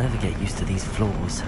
never get used to these floors.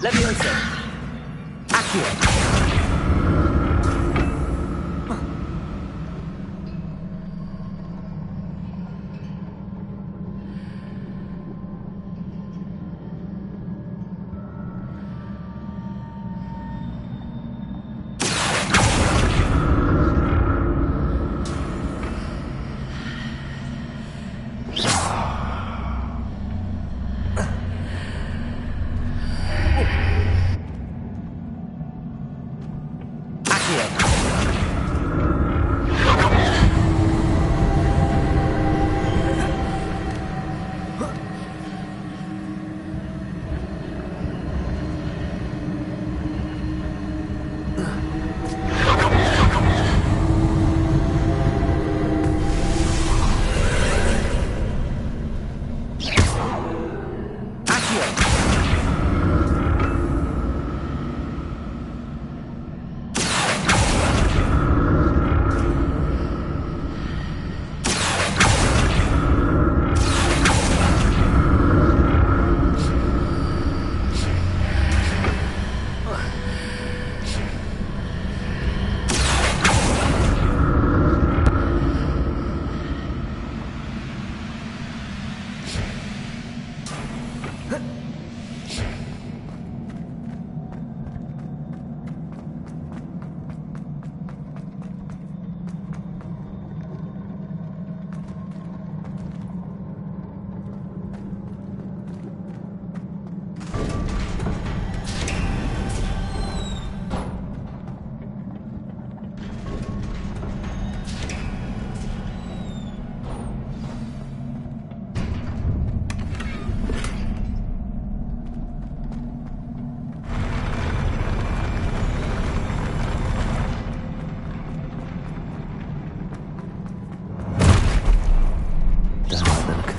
Leviosa. Accio.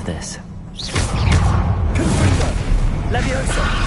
This. Leviosa.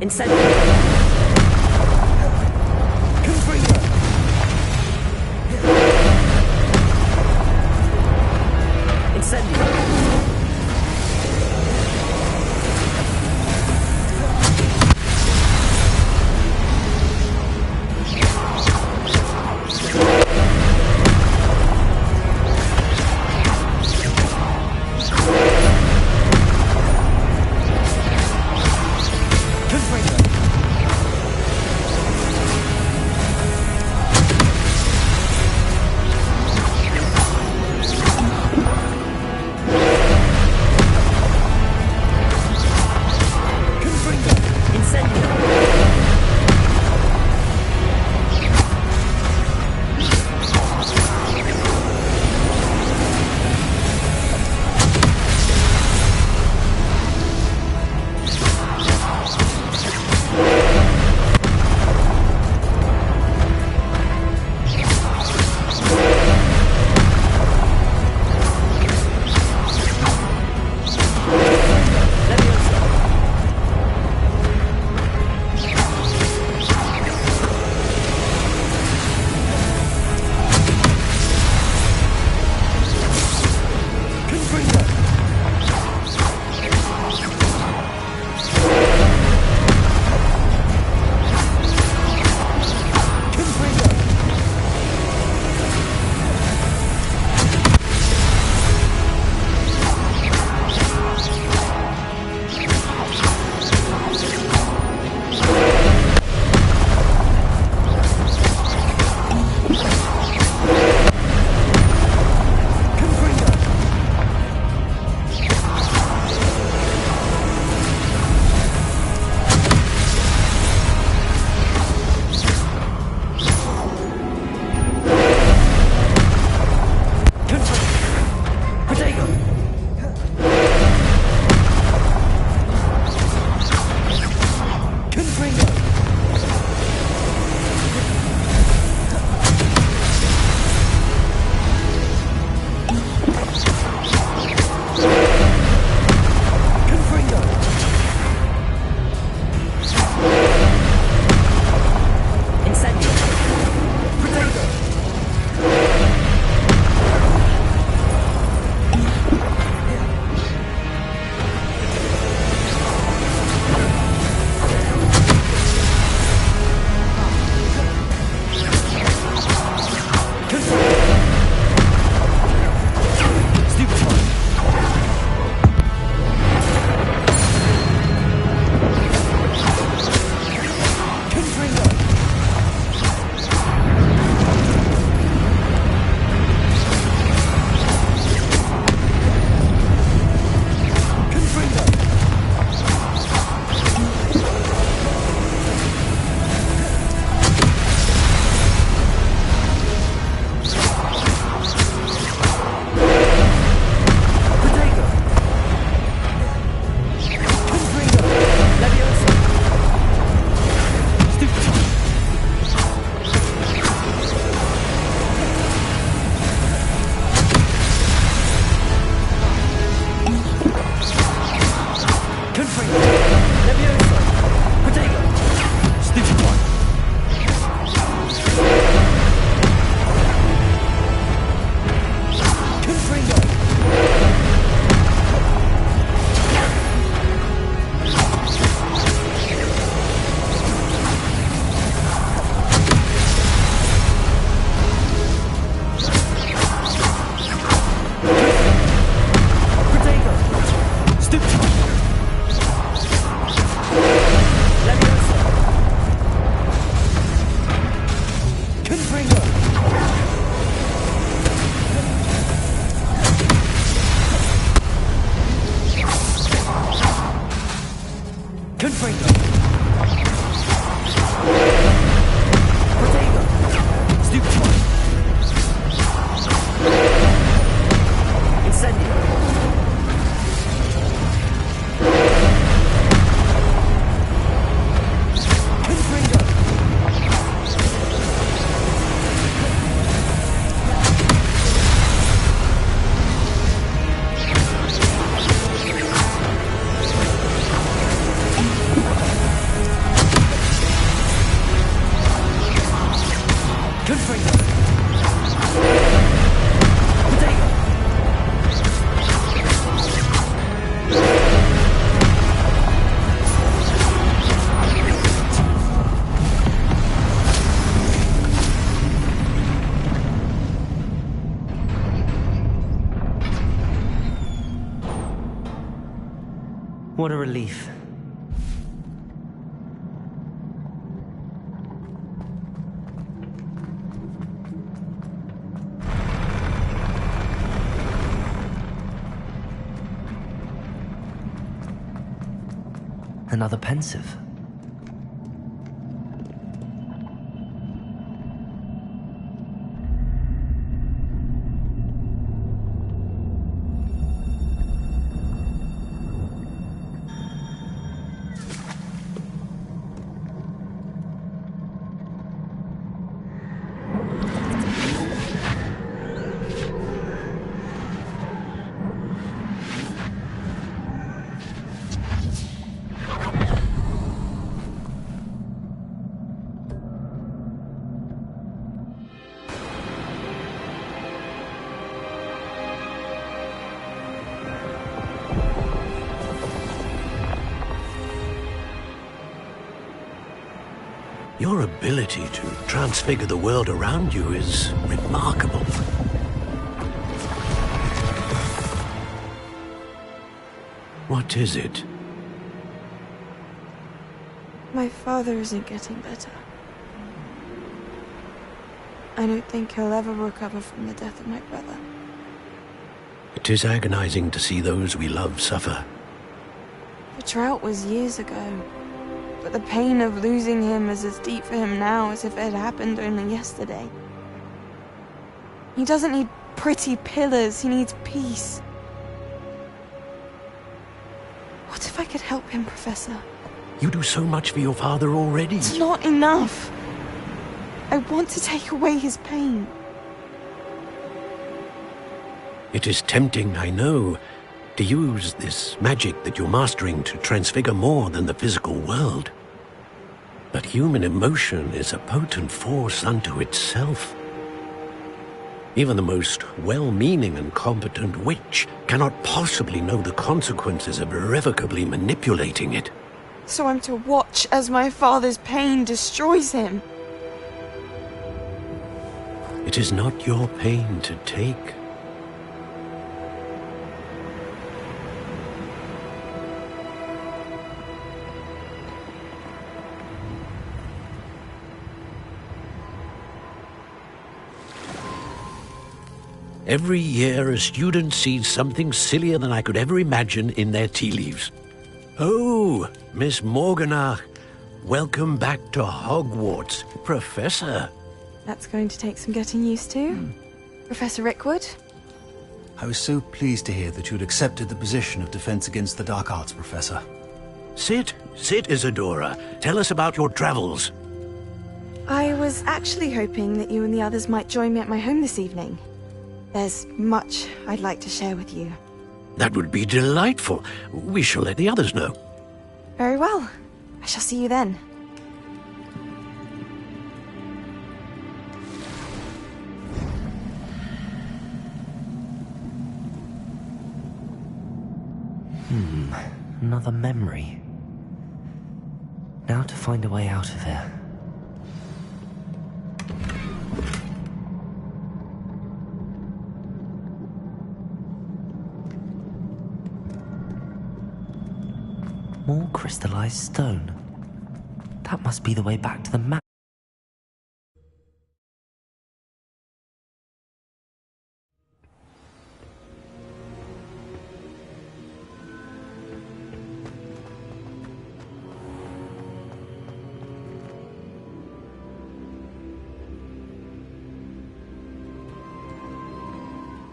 Incendio! Confringo! Incendio! Confringo! What a relief. Another pensive. Your ability to transfigure the world around you is remarkable. What is it? My father isn't getting better. I don't think he'll ever recover from the death of my brother. It is agonizing to see those we love suffer. The drought was years ago, but the pain of losing him is as deep for him now as if it had happened only yesterday. He doesn't need pretty pillars, he needs peace. What if I could help him, Professor? You do so much for your father already. It's not enough. I want to take away his pain. It is tempting, I know, to use this magic that you're mastering to transfigure more than the physical world. But human emotion is a potent force unto itself. Even the most well-meaning and competent witch cannot possibly know the consequences of irrevocably manipulating it. So I'm to watch as my father's pain destroys him. It is not your pain to take. Every year, a student sees something sillier than I could ever imagine in their tea leaves. Oh, Miss Morganach, welcome back to Hogwarts, Professor. That's going to take some getting used to. Professor Rickwood? I was so pleased to hear that you'd accepted the position of Defense Against the Dark Arts, Professor. Sit, Isadora. Tell us about your travels. I was actually hoping that you and the others might join me at my home this evening. There's much I'd like to share with you. That would be delightful. We shall let the others know. Very well. I shall see you then. Another memory. Now to find a way out of here. More crystallized stone. That must be the way back to the map.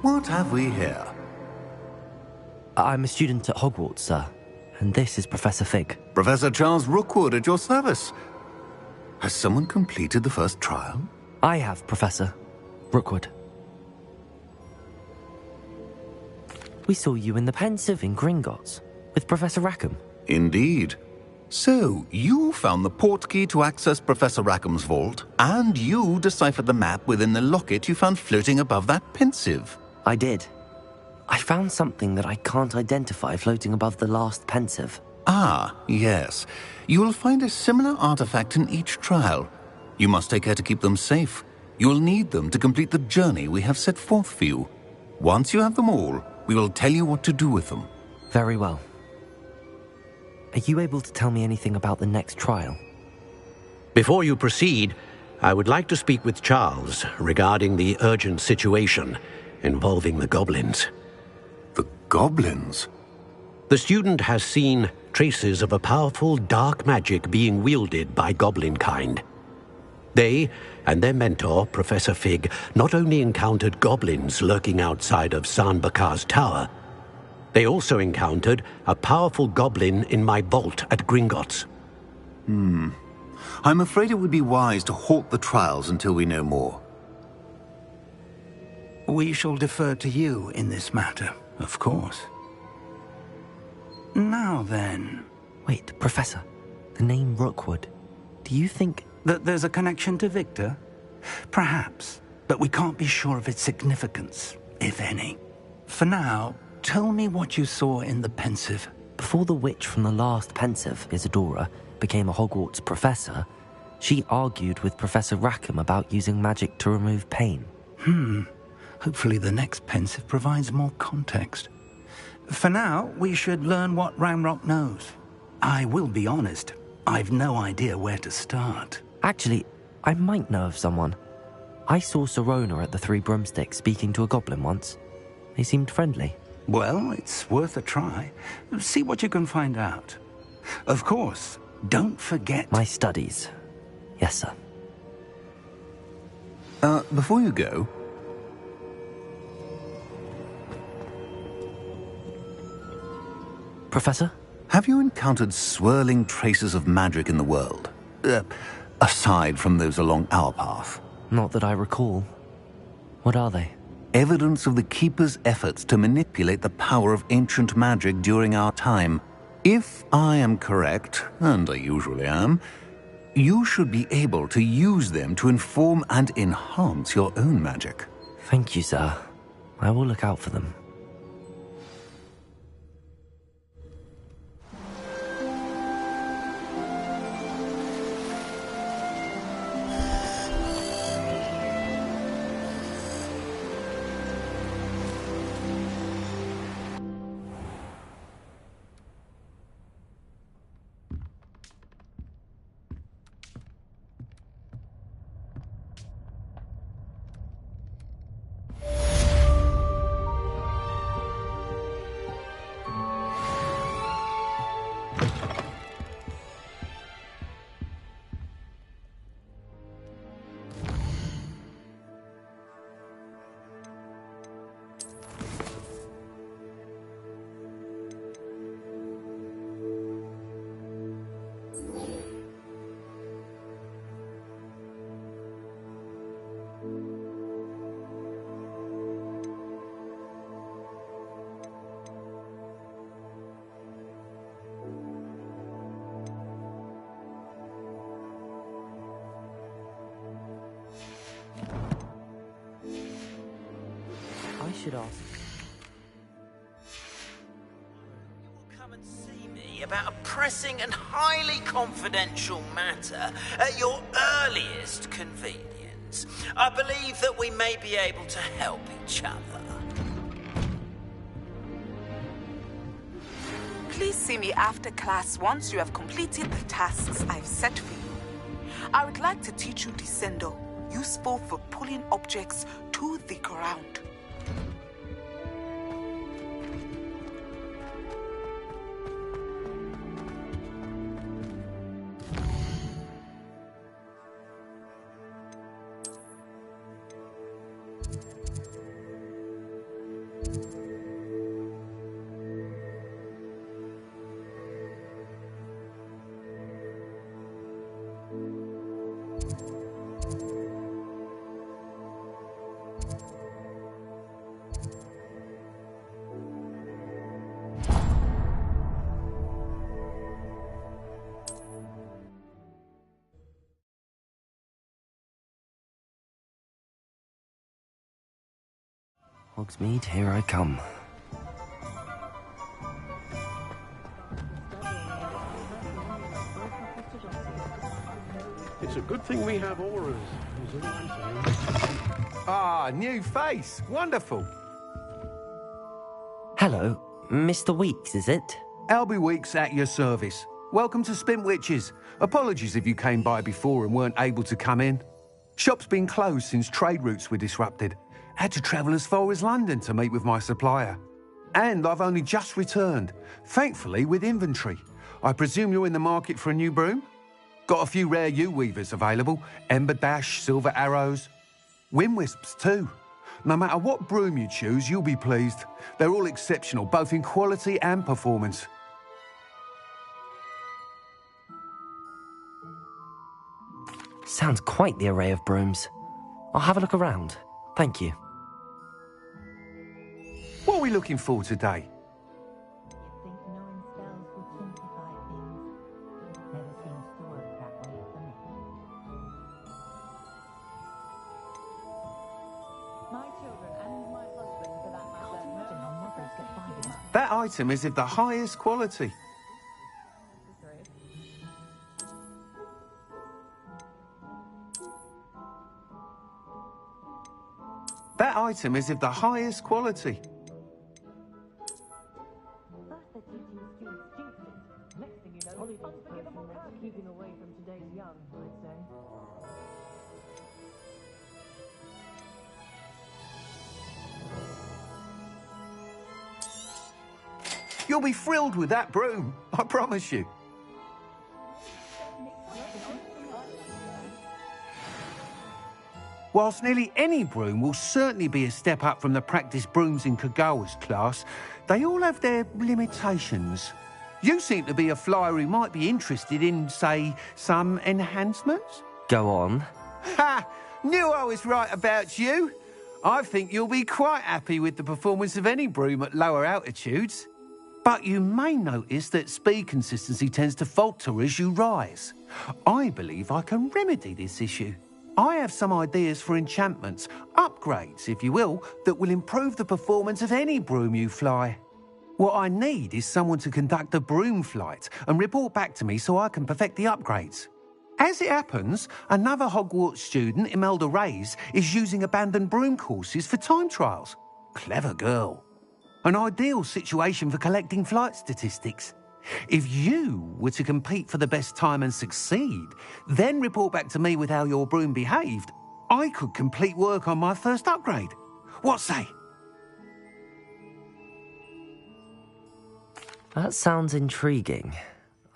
What have we here? I'm a student at Hogwarts, sir. And this is Professor Fig. Professor Charles Rookwood at your service. Has someone completed the first trial? I have, Professor Rookwood. We saw you in the Pensive in Gringotts with Professor Rackham. Indeed. So, you found the portkey to access Professor Rackham's vault, and you deciphered the map within the locket you found floating above that Pensive. I did. I found something that I can't identify floating above the last Pensive. Ah, yes. You will find a similar artifact in each trial. You must take care to keep them safe. You will need them to complete the journey we have set forth for you. Once you have them all, we will tell you what to do with them. Very well. Are you able to tell me anything about the next trial? Before you proceed, I would like to speak with Charles regarding the urgent situation involving the goblins. The goblins? The student has seen traces of a powerful dark magic being wielded by goblin kind. They and their mentor, Professor Fig, not only encountered goblins lurking outside of San Bakar's tower, they also encountered a powerful goblin in my vault at Gringotts. I'm afraid it would be wise to halt the trials until we know more. We shall defer to you in this matter, of course. Now then... Wait, Professor. The name Rookwood. Do you think... that there's a connection to Victor? Perhaps, but we can't be sure of its significance, if any. For now, tell me what you saw in the Pensive. Before the witch from the last Pensive, Isadora, became a Hogwarts professor, she argued with Professor Rackham about using magic to remove pain. Hopefully the next Pensive provides more context. For now, we should learn what Ranrock knows. I will be honest, I've no idea where to start. Actually, I might know of someone. I saw Sirona at the Three Broomsticks speaking to a goblin once. They seemed friendly. Well, it's worth a try. See what you can find out. Of course, don't forget... My studies. Yes, sir. Before you go... Professor? Have you encountered swirling traces of magic in the world? Aside from those along our path? Not that I recall. What are they? Evidence of the Keeper's efforts to manipulate the power of ancient magic during our time. If I am correct, and I usually am, you should be able to use them to inform and enhance your own magic. Thank you, sir. I will look out for them. I should ask. You will come and see me about a pressing and highly confidential matter at your earliest convenience. I believe that we may be able to help each other. Please see me after class once you have completed the tasks I've set for you. I would like to teach you Descendo, useful for pulling objects to the ground. Hogsmeade, here I come. It's a good thing we have auras. Is all I'm saying. Ah, new face. Wonderful. Hello, Mr. Weeks, is it? Albie Weeks at your service. Welcome to Spintwitches. Apologies if you came by before and weren't able to come in. Shop's been closed since trade routes were disrupted. Had to travel as far as London to meet with my supplier. And I've only just returned, thankfully with inventory. I presume you're in the market for a new broom? Got a few rare U-weavers available. Ember Dash, Silver Arrows. Wind Wisps too. No matter what broom you choose, you'll be pleased. They're all exceptional, both in quality and performance. Sounds quite the array of brooms. I'll have a look around. Thank you. What are we looking for today? That item is of the highest quality. That item is of the highest quality. You'll be thrilled with that broom, I promise you. Whilst nearly any broom will certainly be a step up from the practice brooms in Kagawa's class, they all have their limitations. You seem to be a flyer who might be interested in, say, some enhancements? Go on. Ha! Knew I was right about you. I think you'll be quite happy with the performance of any broom at lower altitudes. But you may notice that speed consistency tends to falter as you rise. I believe I can remedy this issue. I have some ideas for enchantments, upgrades, if you will, that will improve the performance of any broom you fly. What I need is someone to conduct a broom flight and report back to me so I can perfect the upgrades. As it happens, another Hogwarts student, Imelda Reyes, is using abandoned broom courses for time trials. Clever girl. An ideal situation for collecting flight statistics. If you were to compete for the best time and succeed, then report back to me with how your broom behaved, I could complete work on my first upgrade. What say? That sounds intriguing.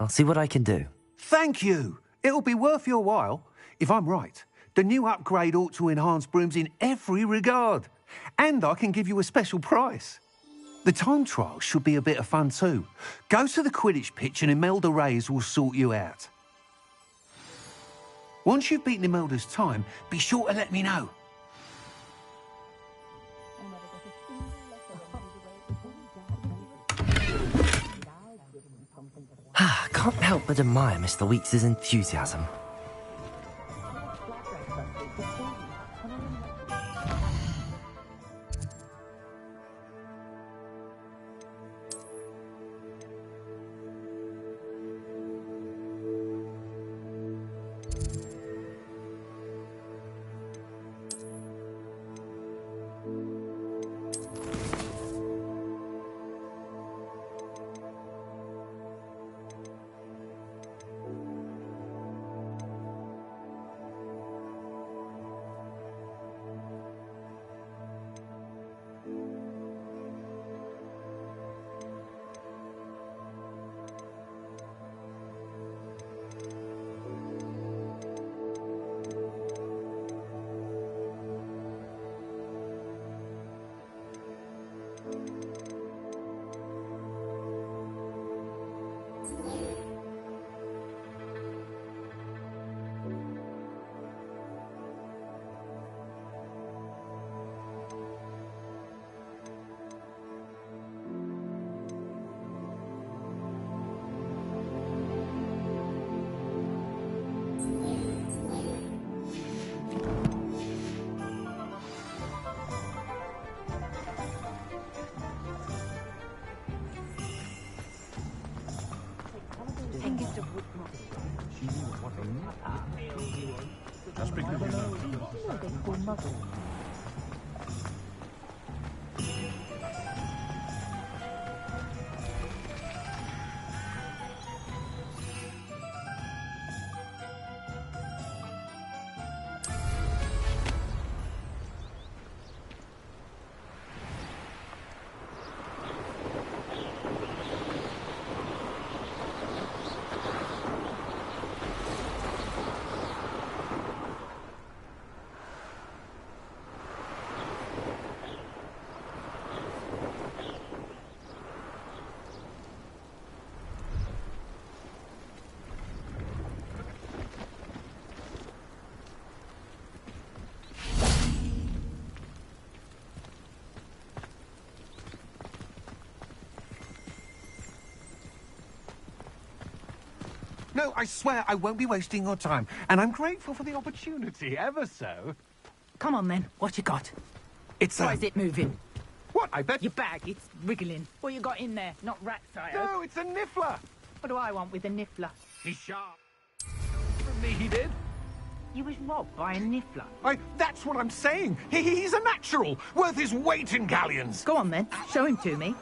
I'll see what I can do. Thank you. It'll be worth your while. If I'm right, the new upgrade ought to enhance brooms in every regard. And I can give you a special price. The time trial should be a bit of fun too. Go to the Quidditch pitch and Imelda Reyes will sort you out. Once you've beaten Imelda's time, be sure to let me know. Can't help but admire Mr. Weeks' enthusiasm. no, I swear I won't be wasting your time. And I'm grateful for the opportunity, ever so. Come on, then. What you got? It's Why is it moving? What, I bet... Your bag, it's wriggling. What you got in there? Not rats, I hope. No, it's a niffler. What do I want with a niffler? He's sharp. From me, he did. You was robbed by a niffler. That's what I'm saying. He's a natural, worth his weight in galleons. Go on, then. Show him to me.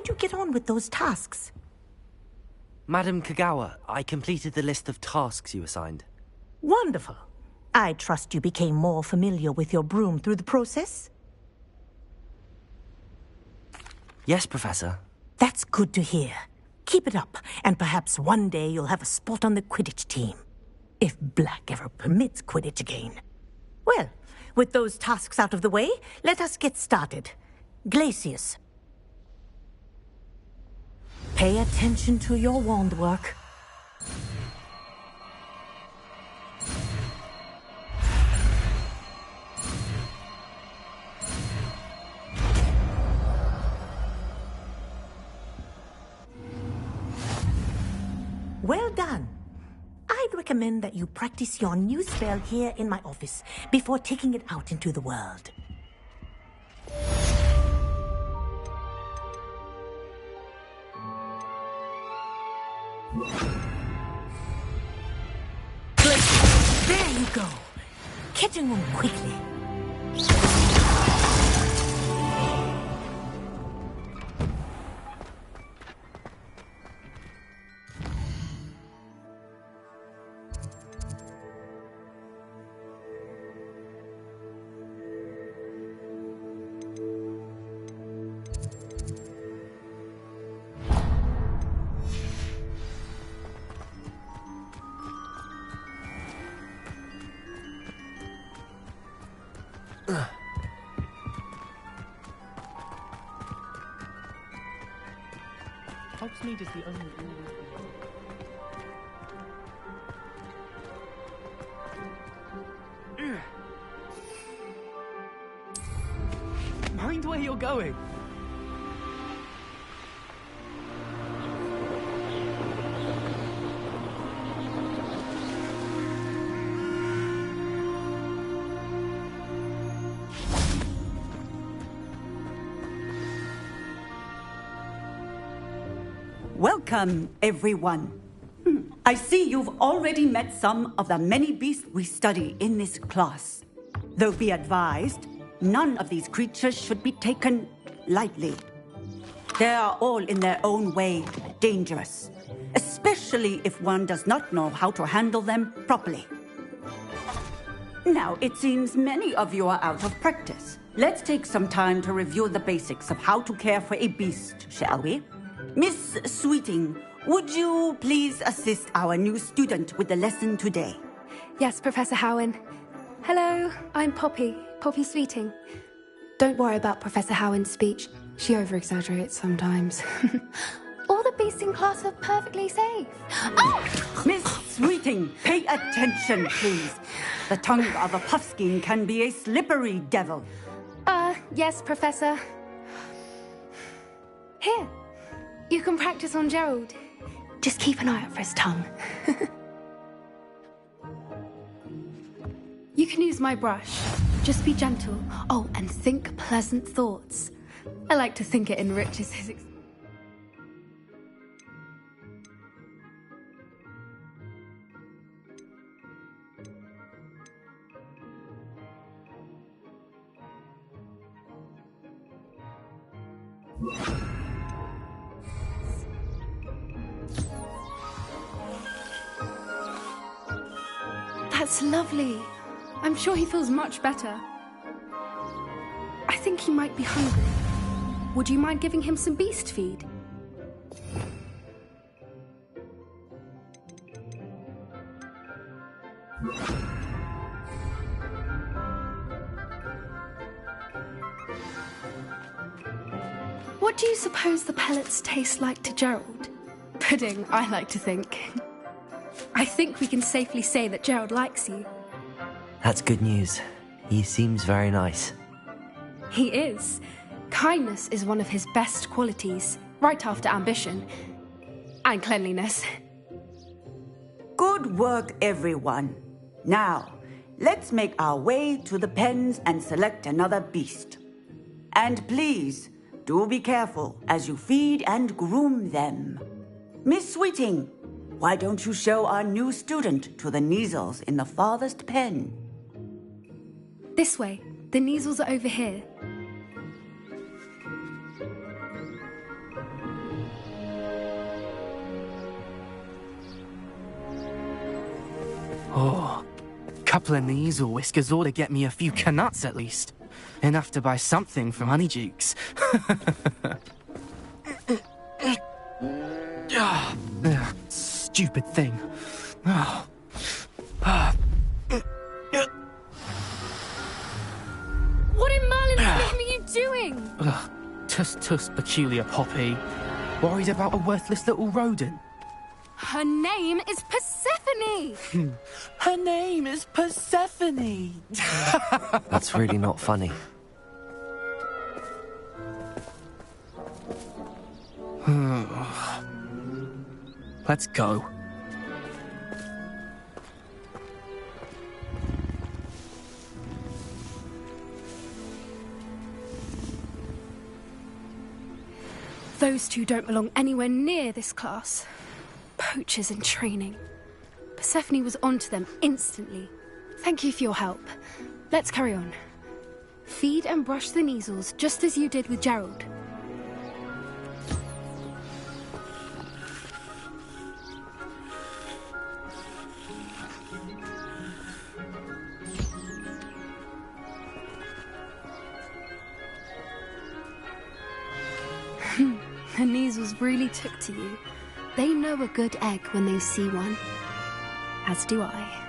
How'd you get on with those tasks? Madam Kagawa, I completed the list of tasks you assigned. Wonderful. I trust you became more familiar with your broom through the process? Yes, Professor. That's good to hear. Keep it up, and perhaps one day you'll have a spot on the Quidditch team. If Black ever permits Quidditch again. Well, with those tasks out of the way, let us get started. Glacius. Pay attention to your wand work. Well done. I'd recommend that you practice your new spell here in my office before taking it out into the world. There you go. Catching on quickly. Hogsmeade is the only Mind where you're going. Welcome, everyone. I see you've already met some of the many beasts we study in this class. Though be advised, none of these creatures should be taken lightly. They are all in their own way dangerous, especially if one does not know how to handle them properly. Now, it seems many of you are out of practice. Let's take some time to review the basics of how to care for a beast, shall we? Miss Sweeting, would you please assist our new student with the lesson today? Yes, Professor Howen. Hello, I'm Poppy Sweeting. Don't worry about Professor Howen's speech. She over-exaggerates sometimes. All the beasts in class are perfectly safe. Oh! Miss Sweeting, pay attention, please. The tongue of a puffskein can be a slippery devil. Yes, Professor. Here. You can practice on Gerald. Just keep an eye out for his tongue. You can use my brush. Just be gentle. Oh, and think pleasant thoughts. I like to think it enriches his experience. That's lovely. I'm sure he feels much better. I think he might be hungry. Would you mind giving him some beast feed? What do you suppose the pellets taste like to Gerald? Pudding, I like to think. I think we can safely say that Gerald likes you. That's good news. He seems very nice. He is. Kindness is one of his best qualities, right after ambition. And cleanliness. Good work, everyone. Now, let's make our way to the pens and select another beast. And please, do be careful as you feed and groom them. Miss Sweeting, why don't you show our new student to the Neasels in the farthest pen? This way. The Neasels are over here. Oh, a couple of Kneasel whiskers ought to get me a few canuts at least. Enough to buy something from Honeydukes. Stupid thing. What in Merlin's name are you doing? Tuss, peculiar Poppy. Worried about a worthless little rodent? Her name is Persephone! Her name is Persephone! That's really not funny. Let's go. Those two don't belong anywhere near this class. Poachers in training. Persephone was onto them instantly. Thank you for your help. Let's carry on. Feed and brush the Kneasels just as you did with Gerald. The Kneasels really took to you. They know a good egg when they see one. As do I.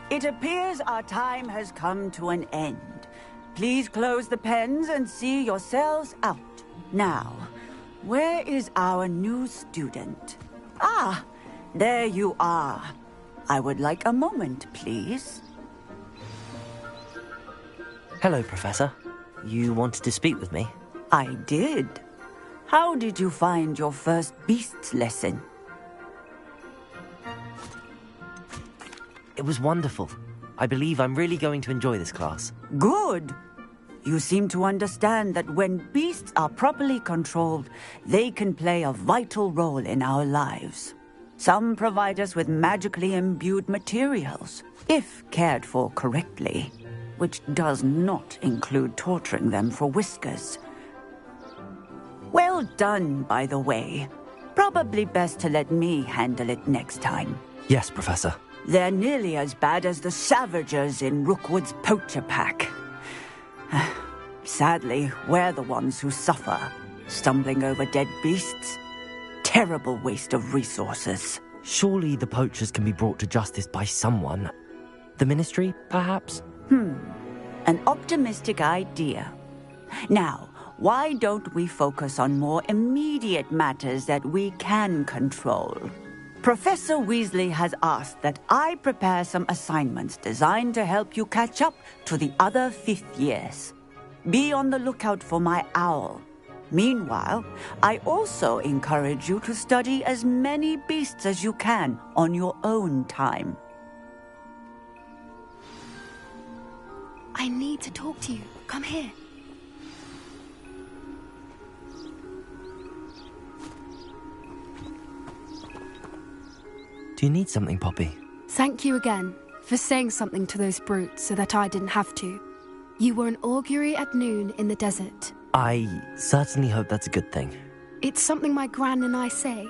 It appears our time has come to an end. Please close the pens and see yourselves out. Now, where is our new student? Ah, there you are. I would like a moment, please. Hello, Professor. You wanted to speak with me? I did. How did you find your first beasts lesson? It was wonderful. I believe I'm really going to enjoy this class. Good. You seem to understand that when beasts are properly controlled, they can play a vital role in our lives. Some provide us with magically imbued materials, if cared for correctly, which does not include torturing them for whiskers. Well done, by the way. Probably best to let me handle it next time. Yes, Professor. They're nearly as bad as the Savagers in Rookwood's poacher pack. Sadly, we're the ones who suffer, stumbling over dead beasts. Terrible waste of resources. Surely the poachers can be brought to justice by someone. The Ministry, perhaps? An optimistic idea. Now, why don't we focus on more immediate matters that we can control? Professor Weasley has asked that I prepare some assignments designed to help you catch up to the other 5th years. Be on the lookout for my owl. Meanwhile, I also encourage you to study as many beasts as you can on your own time. I need to talk to you. Come here. Do you need something, Poppy? Thank you again for saying something to those brutes so that I didn't have to. You were an augury at noon in the desert. I certainly hope that's a good thing. It's something my gran and I say.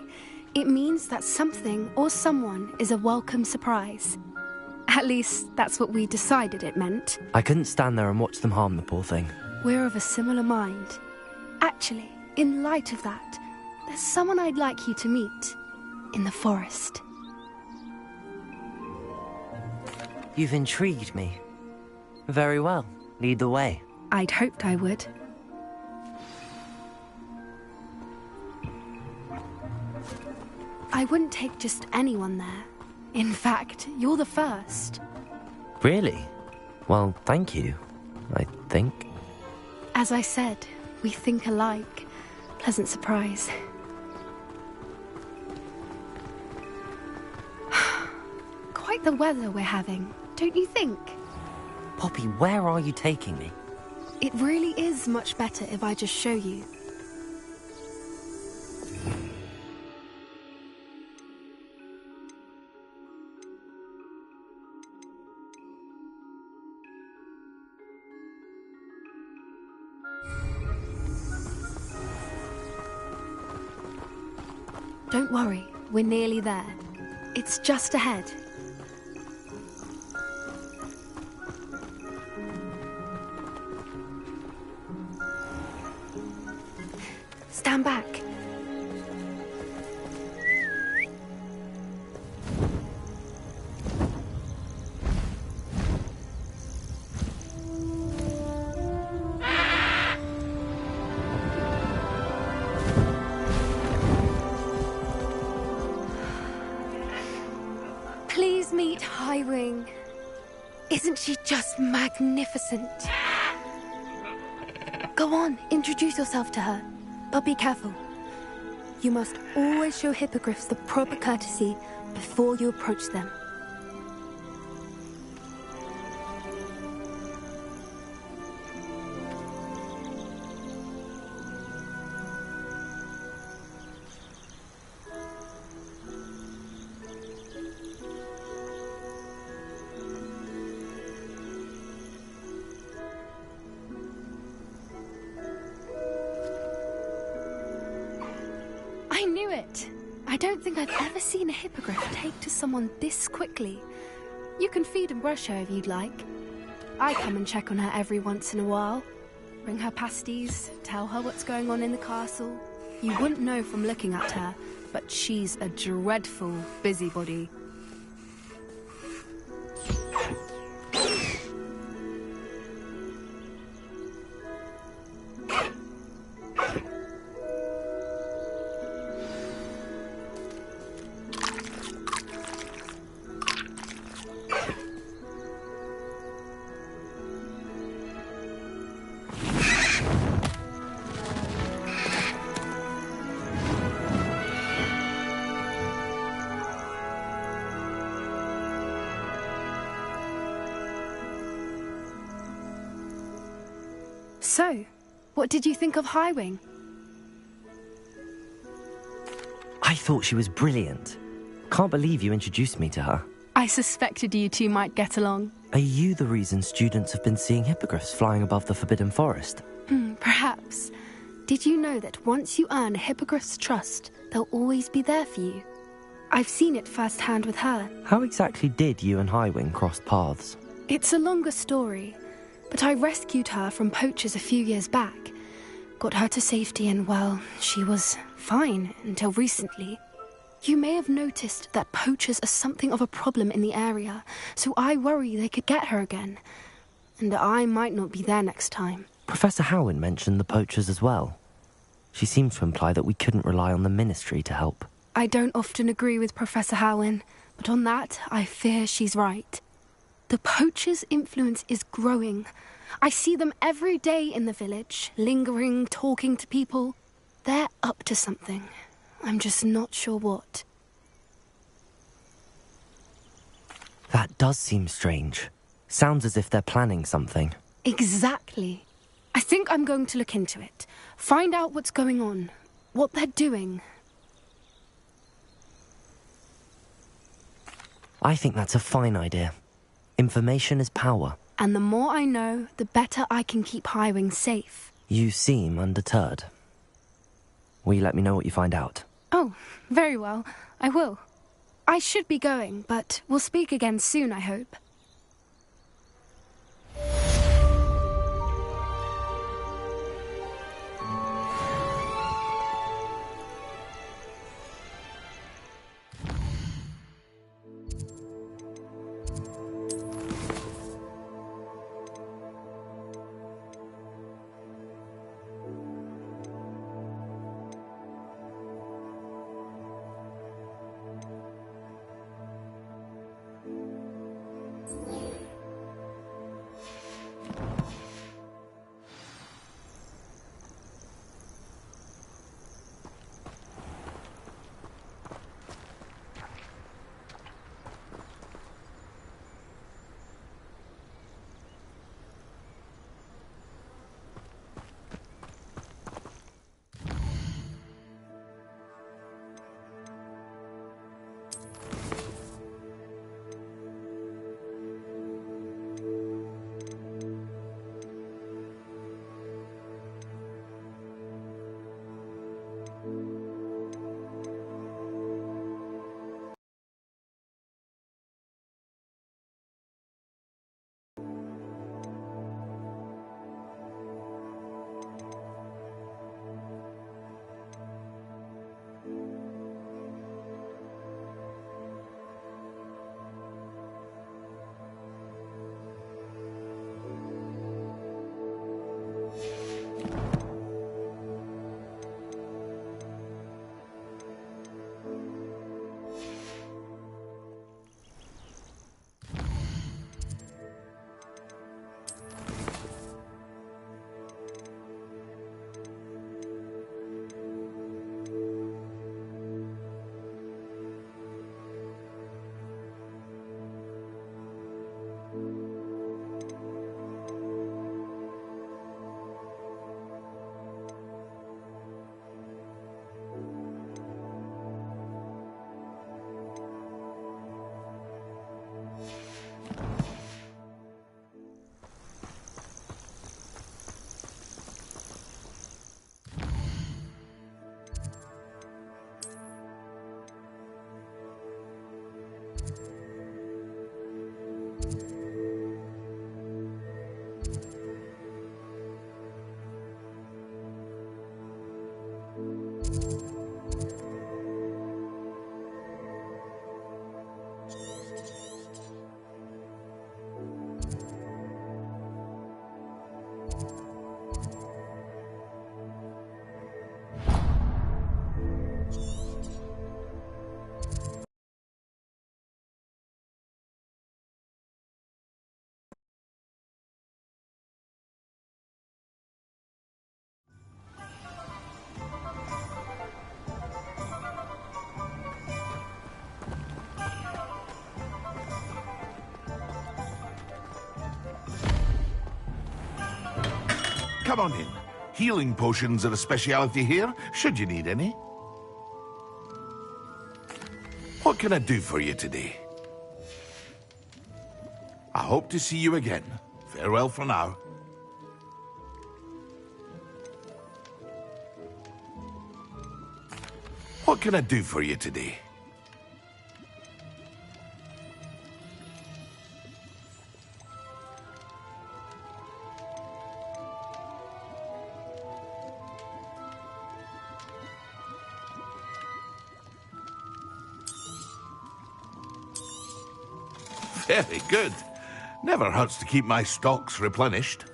It means that something or someone is a welcome surprise. At least, that's what we decided it meant. I couldn't stand there and watch them harm the poor thing. We're of a similar mind. Actually, in light of that, there's someone I'd like you to meet. In the forest. You've intrigued me. Very well. Lead the way. I'd hoped I would. I wouldn't take just anyone there. In fact, you're the first. Really? Well, thank you, I think. As I said, we think alike. Pleasant surprise. Quite the weather we're having, don't you think? Poppy, where are you taking me? It really is much better if I just show you. Don't worry, we're nearly there. It's just ahead. stand back. Please meet Highwing. Isn't she just magnificent? Go on, introduce yourself to her. But be careful. You must always show hippogriffs the proper courtesy before you approach them. I knew it. I don't think I've ever seen a hippogriff take to someone this quickly. You can feed and brush her if you'd like. I come and check on her every once in a while. Bring her pasties, tell her what's going on in the castle. You wouldn't know from looking at her, but she's a dreadful busybody. So, what did you think of Highwing? I thought she was brilliant. Can't believe you introduced me to her. I suspected you two might get along. Are you the reason students have been seeing hippogriffs flying above the Forbidden Forest? Perhaps. Did you know that once you earn a hippogriff's trust, they'll always be there for you? I've seen it firsthand with her. How exactly did you and Highwing cross paths? It's a longer story, but I rescued her from poachers a few years back. Got her to safety and, well, she was fine until recently. You may have noticed that poachers are something of a problem in the area, so I worry they could get her again. And I might not be there next time. Professor Howin mentioned the poachers as well. She seemed to imply that we couldn't rely on the Ministry to help. I don't often agree with Professor Howin, but on that, I fear she's right. The poachers' influence is growing. I see them every day in the village, lingering, talking to people. They're up to something. I'm just not sure what. That does seem strange. Sounds as if they're planning something. Exactly. I think I'm going to look into it. Find out what's going on, what they're doing. I think that's a fine idea. Information is power. And the more I know, the better I can keep Highwing safe. You seem undeterred. Will you let me know what you find out? Oh, very well. I will. I should be going, but we'll speak again soon, I hope. come on in. Healing potions are a speciality here, should you need any. What can I do for you today? I hope to see you again. Farewell for now. What can I do for you today? Very good. Never hurts to keep my stocks replenished.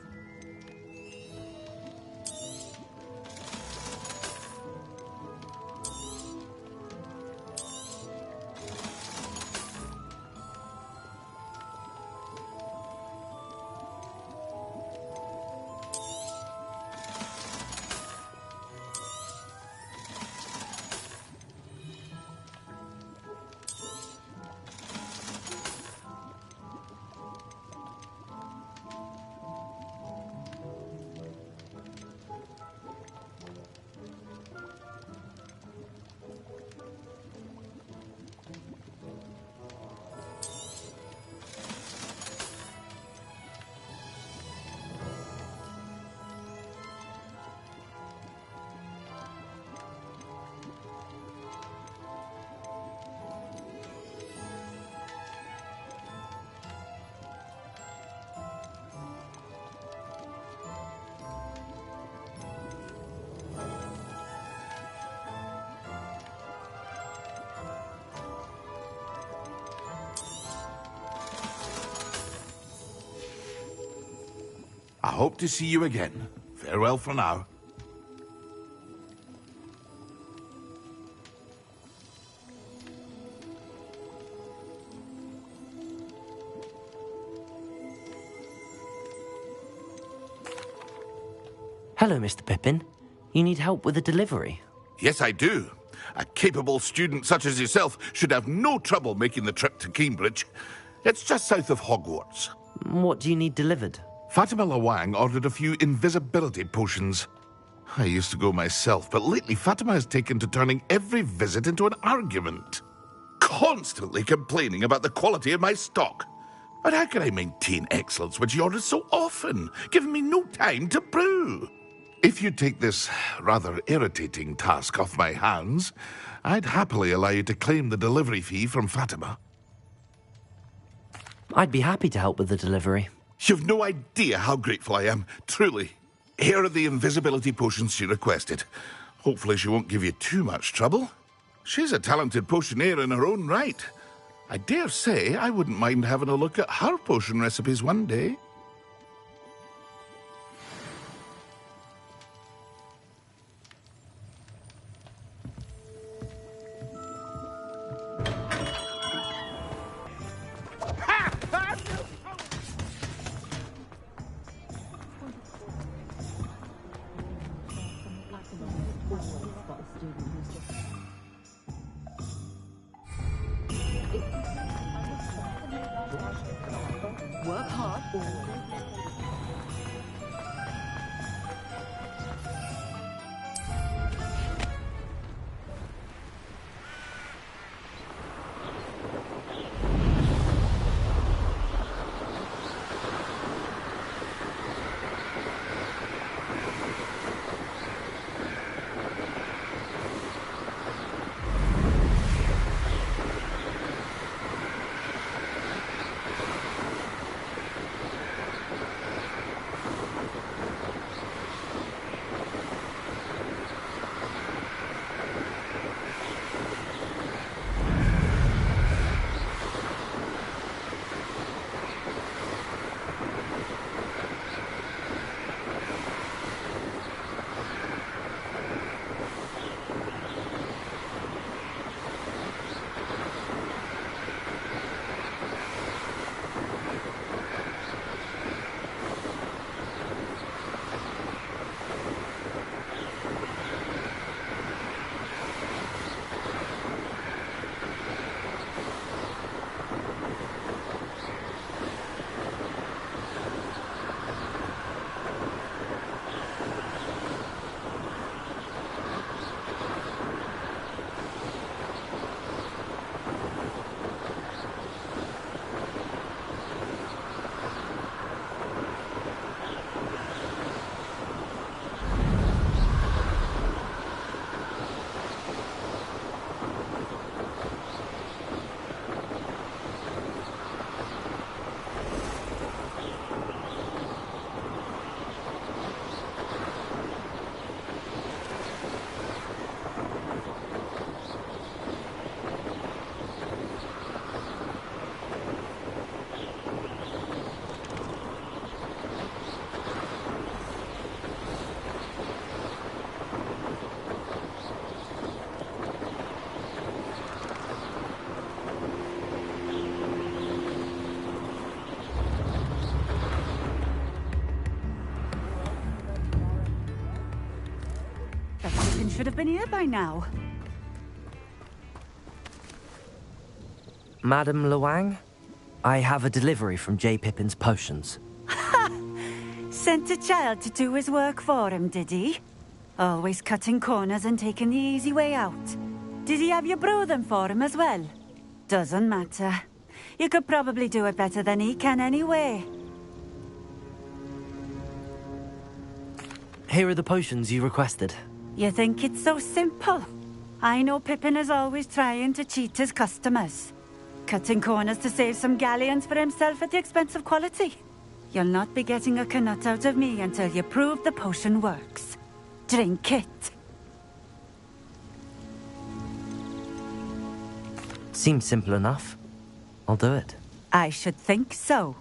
I hope to see you again. Farewell for now. Hello, Mr. Pippin. You need help with a delivery? Yes, I do. A capable student such as yourself should have no trouble making the trip to Cambridge. It's just south of Hogwarts. What do you need delivered? Fatima Lawang ordered a few invisibility potions. I used to go myself, but lately Fatima has taken to turning every visit into an argument. Constantly complaining about the quality of my stock. But how can I maintain excellence when she orders so often, giving me no time to brew? If you take this rather irritating task off my hands, I'd happily allow you to claim the delivery fee from Fatima. I'd be happy to help with the delivery. You've no idea how grateful I am, truly. Here are the invisibility potions she requested. Hopefully she won't give you too much trouble. She's a talented potioneer in her own right. I dare say I wouldn't mind having a look at her potion recipes one day. Work hard. Pippin should have been here by now. Madam Luang, I have a delivery from J. Pippin's potions. Sent a child to do his work for him, did he? Always cutting corners and taking the easy way out. Did he have you brew them for him as well? Doesn't matter. You could probably do it better than he can anyway. Here are the potions you requested. You think it's so simple? I know Pippin is always trying to cheat his customers. Cutting corners to save some galleons for himself at the expense of quality. You'll not be getting a canut out of me until you prove the potion works. Drink it. Seems simple enough. I'll do it. I should think so.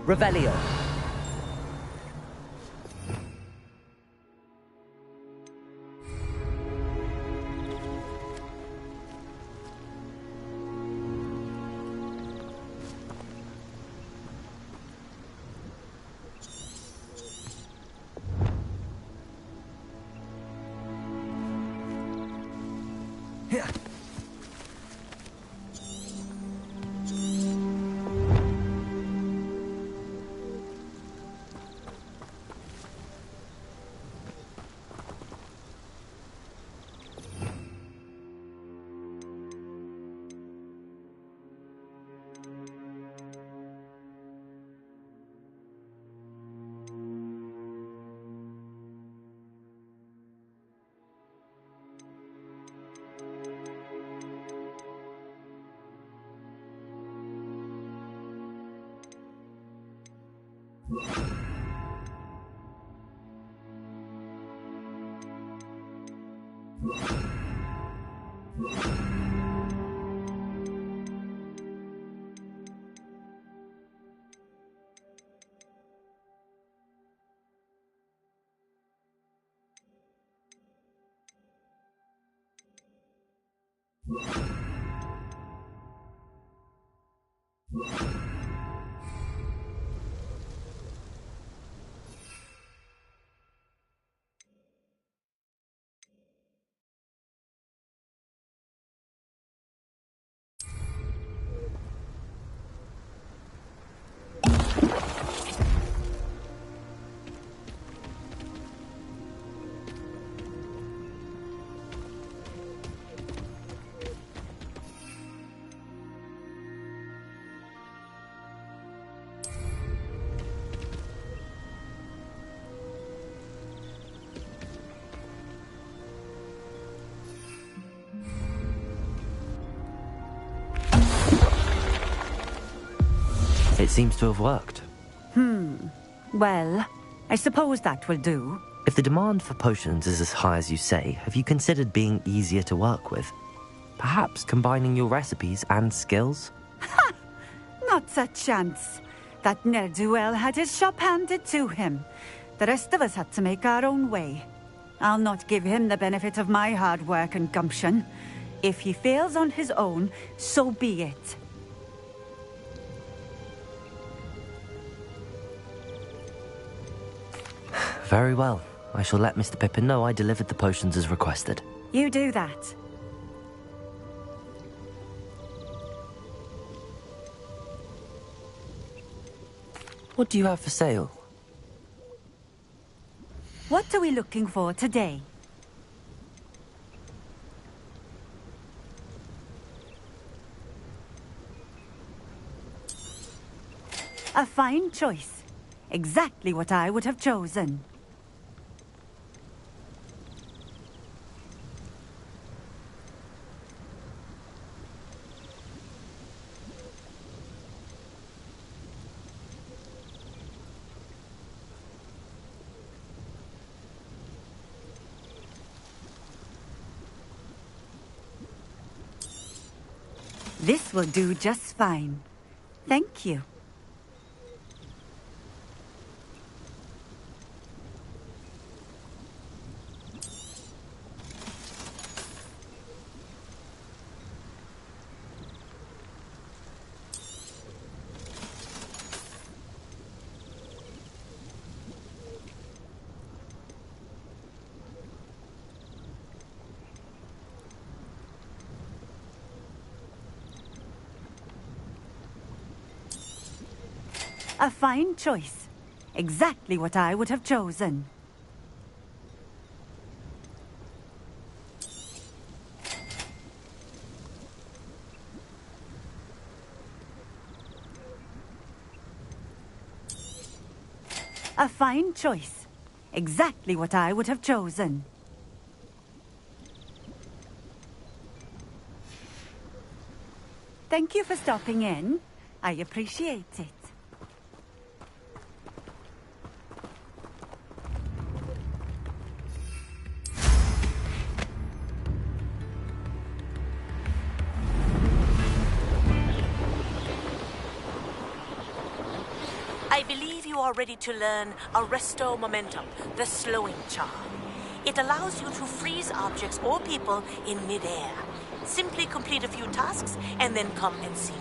Revelio. It seems to have worked. Well, I suppose that will do. If the demand for potions is as high as you say, have you considered being easier to work with? Perhaps combining your recipes and skills? Not a chance. That ne'er-do-well had his shop handed to him. The rest of us had to make our own way. I'll not give him the benefit of my hard work and gumption. If he fails on his own, so be it. Very well. I shall let Mr. Pippin know I delivered the potions as requested. You do that. What do you have for sale? What are we looking for today? A fine choice. Exactly what I would have chosen. This will do just fine. Thank you. A fine choice. Exactly what I would have chosen. A fine choice. Exactly what I would have chosen. Thank you for stopping in. I appreciate it. I believe you are ready to learn Arresto Momentum, the slowing charm. It allows you to freeze objects or people in midair. Simply complete a few tasks and then come and see me.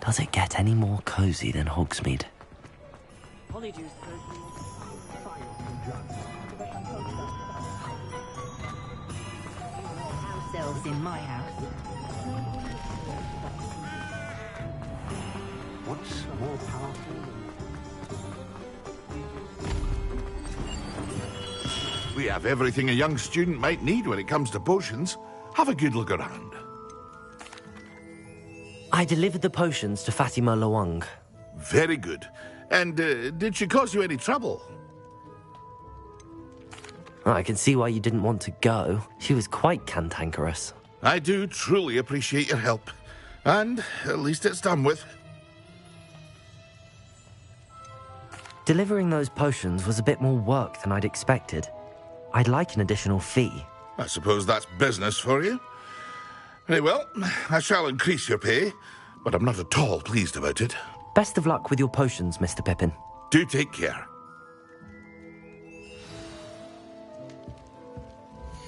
Does it get any more cozy than Hogsmeade? House elves in my house. What's more powerful than... We have everything a young student might need when it comes to potions. Have a good look around. I delivered the potions to Fatima Loang. Very good. And did she cause you any trouble? I can see why you didn't want to go. She was quite cantankerous. I do truly appreciate your help. And at least it's done with. Delivering those potions was a bit more work than I'd expected. I'd like an additional fee. I suppose that's business for you. Very well, I shall increase your pay, but I'm not at all pleased about it. Best of luck with your potions, Mr. Pippin. Do take care.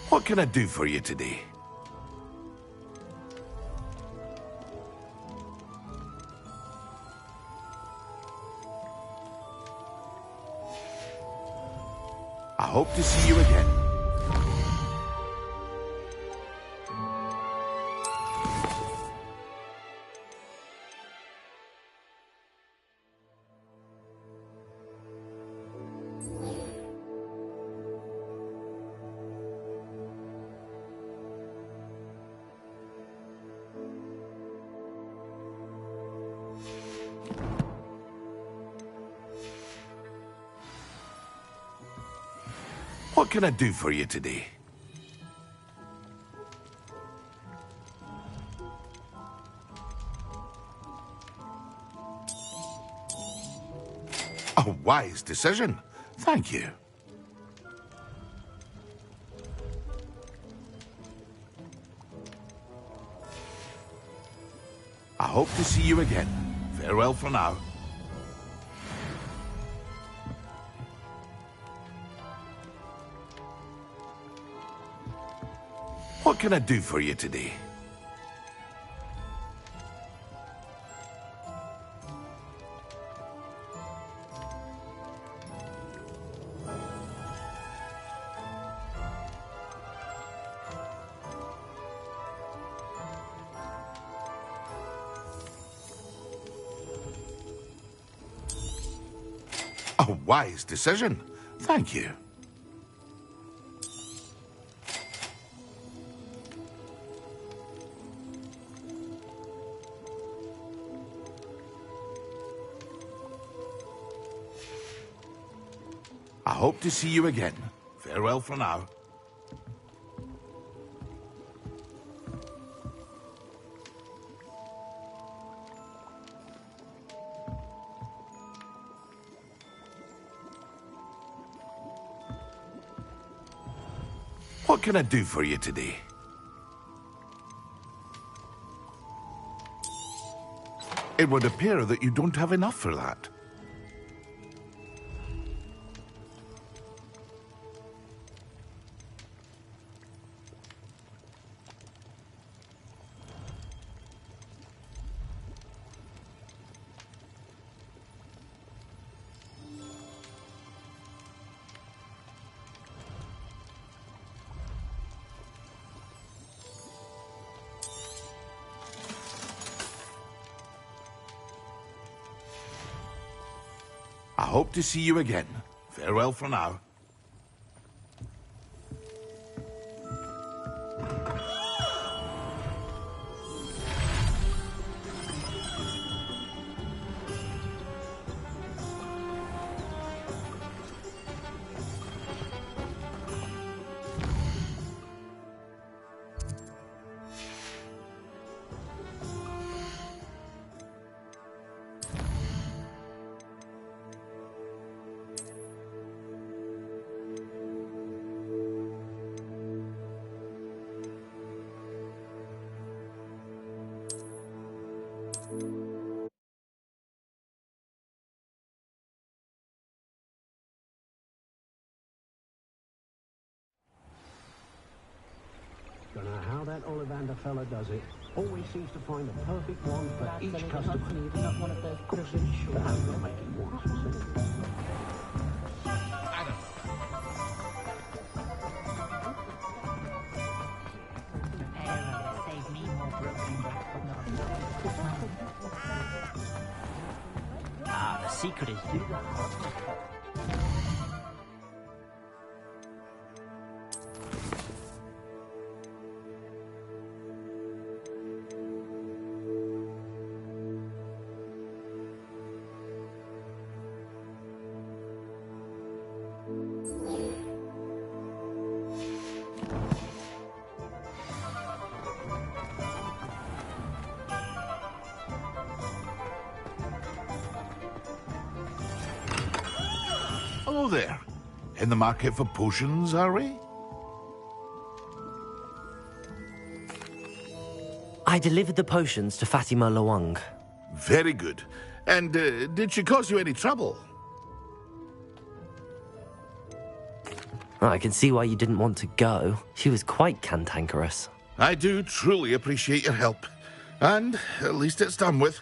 What can I do for you today? I hope to see you again. What can I do for you today? A wise decision. Thank you. I hope to see you again. Farewell for now. What can I do for you today? A wise decision. Thank you. I hope to see you again. Farewell for now. What can I do for you today? It would appear that you don't have enough for that. I hope to see you again. Farewell for now. Don't know how that Ollivander fella does it. Always seems to find the perfect one for each customer. Not one of those provincial. But I'm not making one specific. Save me more broken Ah, the secret is do that. Hello there. In the market for potions, are we? I delivered the potions to Fatima Lawang. Very good. And did she cause you any trouble? I can see why you didn't want to go. She was quite cantankerous. I do truly appreciate your help. And at least it's done with.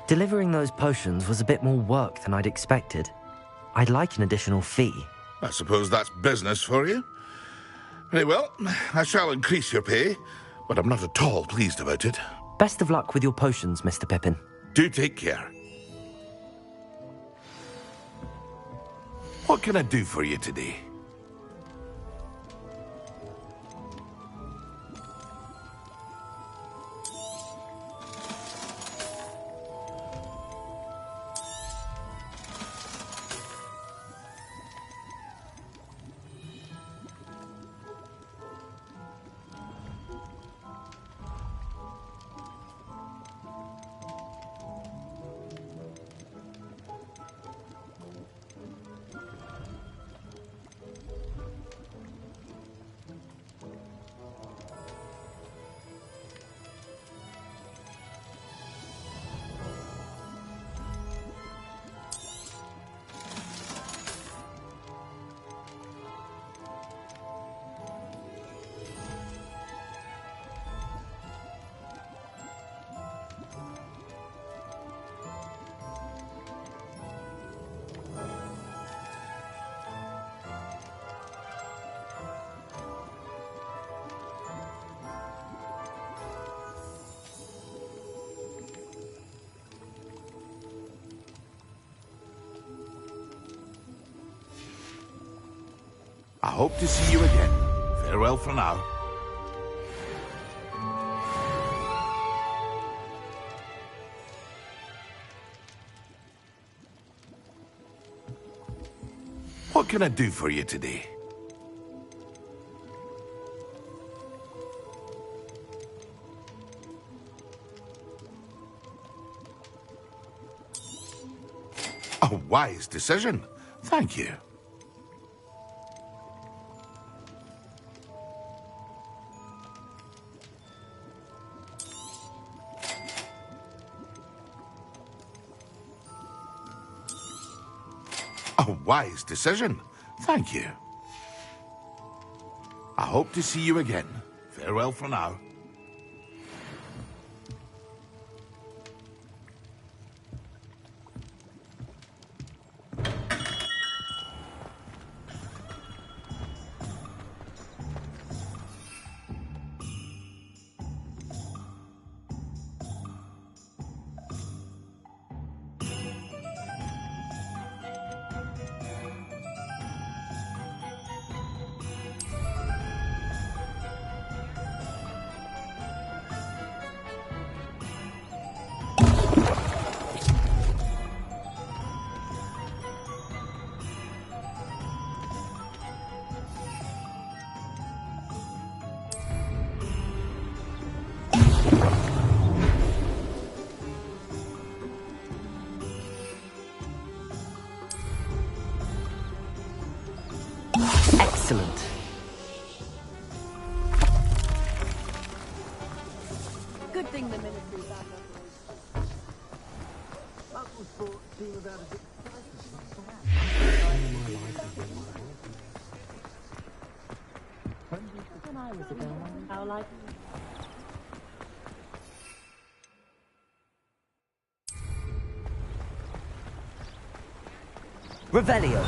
Delivering those potions was a bit more work than I'd expected. I'd like an additional fee. I suppose that's business for you. Very well, I shall increase your pay, but I'm not at all pleased about it. Best of luck with your potions, Mr. Pippin. Do take care. What can I do for you today? I hope to see you again. Farewell for now. What can I do for you today? A wise decision. Thank you. A wise decision. Thank you. I hope to see you again. Farewell for now. Excellent. Good thing the military's back up. When I was a girl, how like... Revelio.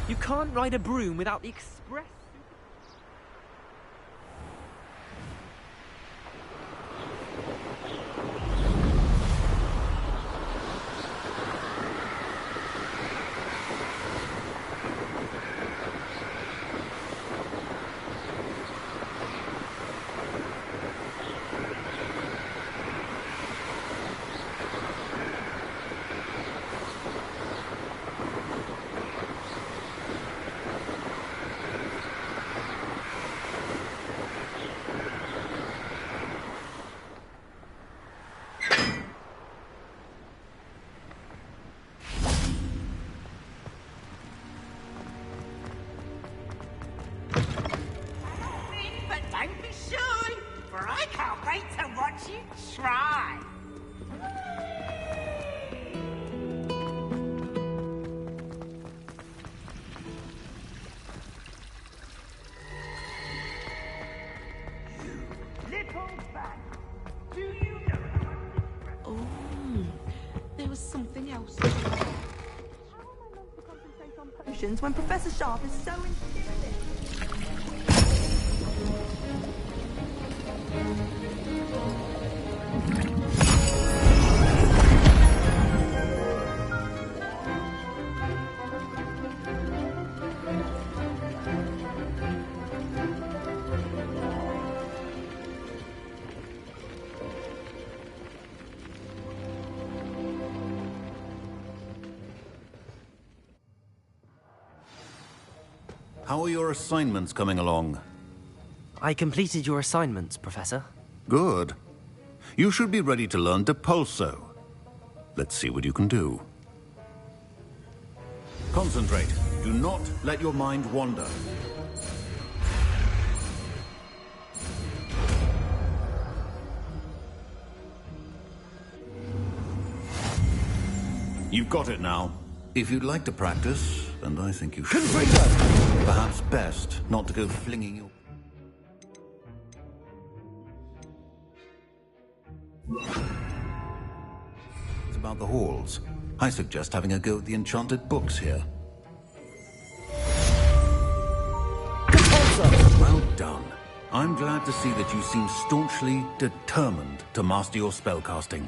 You can't ride a broom without the express. But don't be shy, for I can't wait to watch you try. Little bat, do you know how Oh, there was something else. How am I meant to concentrate on potions when Professor Sharp is so intimidating? How are your assignments coming along? I completed your assignments, Professor. Good. You should be ready to learn Depulso. Let's see what you can do. Concentrate. Do not let your mind wander. You've got it now. If you'd like to practice, and I think you should, perhaps best not to go flinging your... It's about the halls. I suggest having a go at the enchanted books here. Well done. I'm glad to see that you seem staunchly determined to master your spellcasting.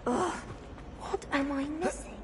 Ugh, what am I missing?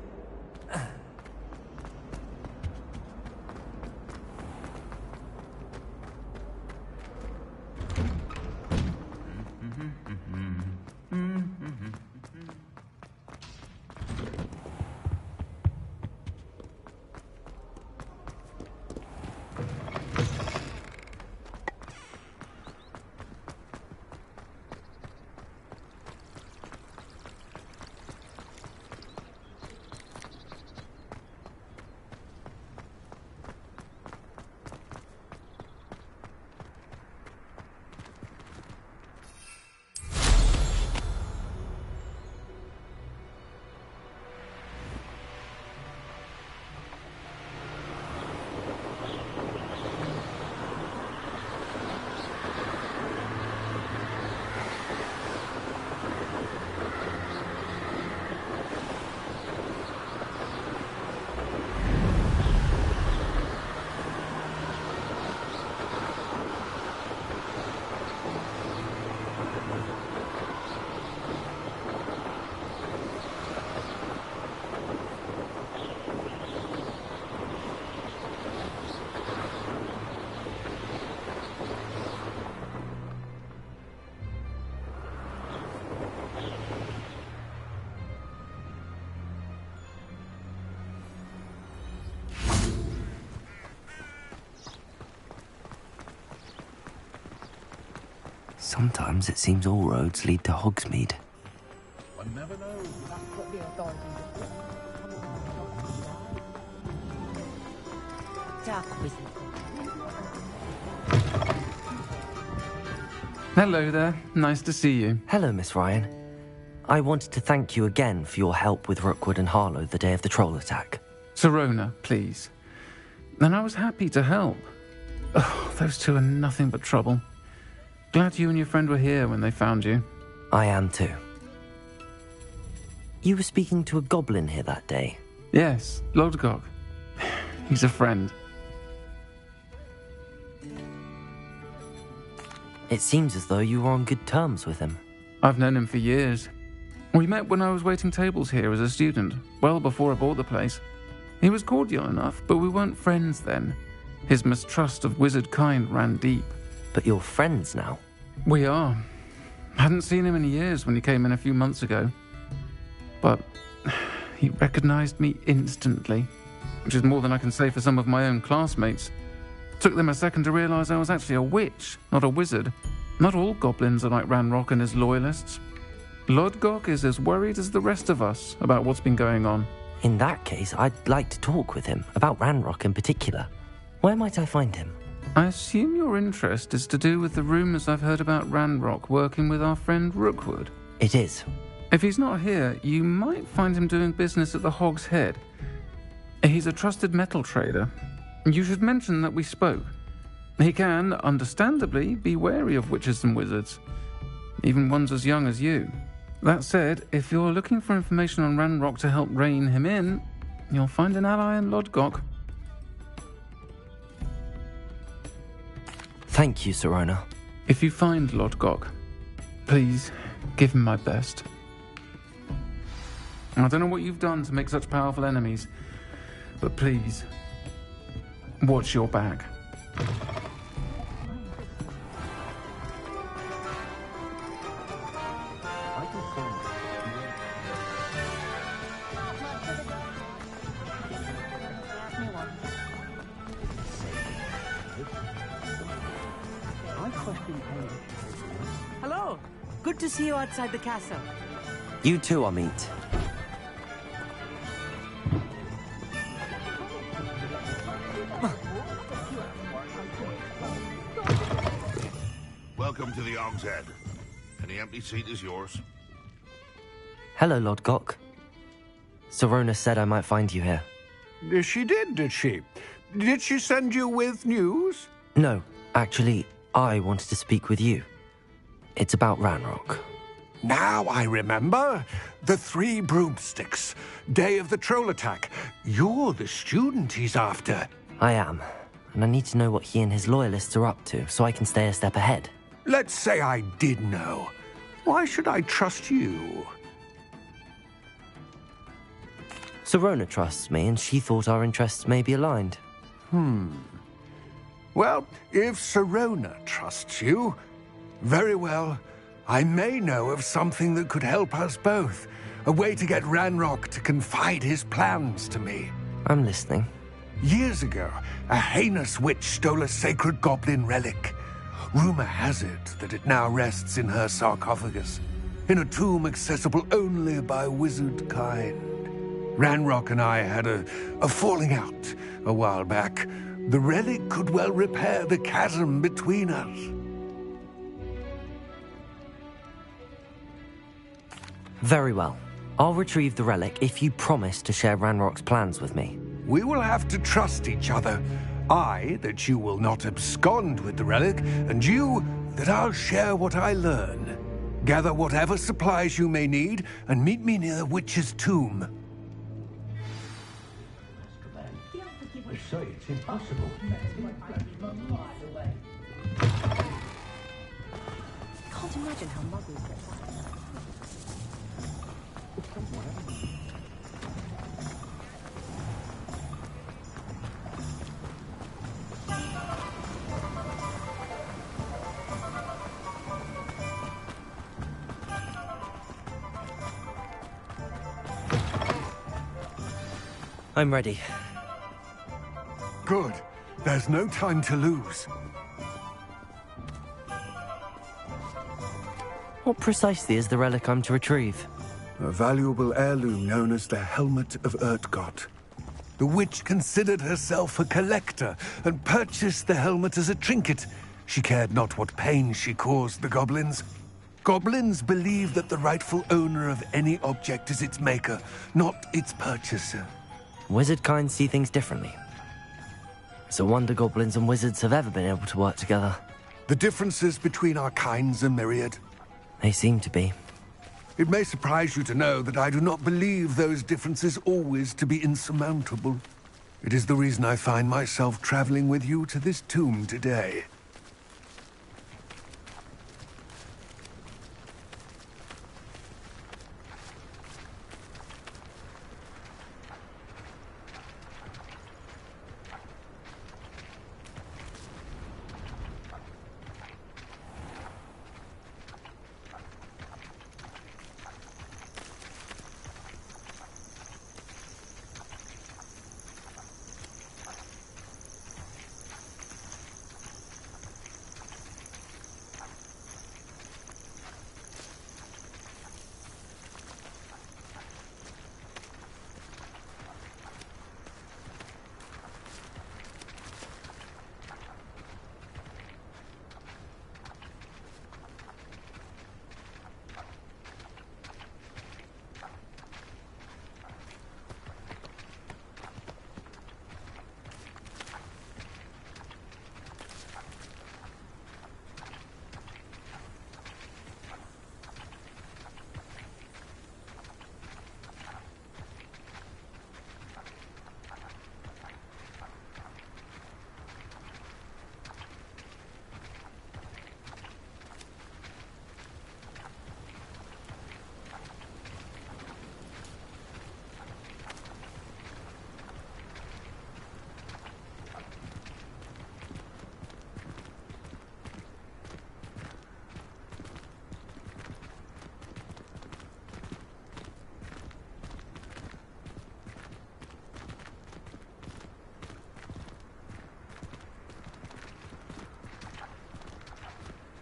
Sometimes it seems all roads lead to Hogsmeade. One never knows. That's what the authorities Dark wizard. Hello there. Nice to see you. Hello, Miss Ryan. I wanted to thank you again for your help with Rookwood and Harlow the day of the troll attack. Sirona, please. And I was happy to help. Oh, those two are nothing but trouble. Glad you and your friend were here when they found you. I am too. You were speaking to a goblin here that day. Yes, Lodgok. He's a friend. It seems as though you were on good terms with him. I've known him for years. We met when I was waiting tables here as a student, well before I bought the place. He was cordial enough, but we weren't friends then. His mistrust of wizard kind ran deep. But you're friends now? We are. Hadn't seen him in years when he came in a few months ago. But he recognized me instantly, which is more than I can say for some of my own classmates. Took them a second to realize I was actually a witch, not a wizard. Not all goblins are like Ranrock and his loyalists. Lodgok is as worried as the rest of us about what's been going on. In that case, I'd like to talk with him, about Ranrock in particular. Where might I find him? I assume your interest is to do with the rumours I've heard about Ranrock working with our friend Rookwood. It is. If he's not here, you might find him doing business at the Hog's Head. He's a trusted metal trader. You should mention that we spoke. He can, understandably, be wary of witches and wizards, even ones as young as you. That said, if you're looking for information on Ranrock to help rein him in, you'll find an ally in Lodgok. Thank you, Sirona. If you find Lodgok, please give him my best. I don't know what you've done to make such powerful enemies, but please, watch your back. to see you outside the castle. You too, Amit. Welcome to the Og's Head. Any empty seat is yours. Hello, Lord Gok. Sorona said I might find you here. She did she? Did she send you with news? No, actually, I wanted to speak with you. It's about Ranrock. Now I remember. The 3 broomsticks. Day of the troll attack. You're the student he's after. I am, and I need to know what he and his loyalists are up to so I can stay a step ahead. Let's say I did know. Why should I trust you? Sorona trusts me, and she thought our interests may be aligned. Well, if Sorona trusts you, very well. I may know of something that could help us both. A way to get Ranrock to confide his plans to me. I'm listening. Years ago, a heinous witch stole a sacred goblin relic. Rumor has it that it now rests in her sarcophagus, in a tomb accessible only by wizard kind. Ranrock and I had a falling out a while back. The relic could well repair the chasm between us. Very well. I'll retrieve the relic if you promise to share Ranrock's plans with me. We will have to trust each other. I, that you will not abscond with the relic, and you, that I'll share what I learn. Gather whatever supplies you may need, and meet me near the witch's tomb. I say it's impossible. Can't imagine how muggles get that. I'm ready. Good. There's no time to lose. What precisely is the relic I'm to retrieve? A valuable heirloom known as the Helmet of Urtgott. The witch considered herself a collector and purchased the helmet as a trinket. She cared not what pain she caused the goblins. Goblins believe that the rightful owner of any object is its maker, not its purchaser. Wizard kind see things differently. It's a wonder goblins and wizards have ever been able to work together. The differences between our kinds are myriad. They seem to be. It may surprise you to know that I do not believe those differences always to be insurmountable. It is the reason I find myself traveling with you to this tomb today.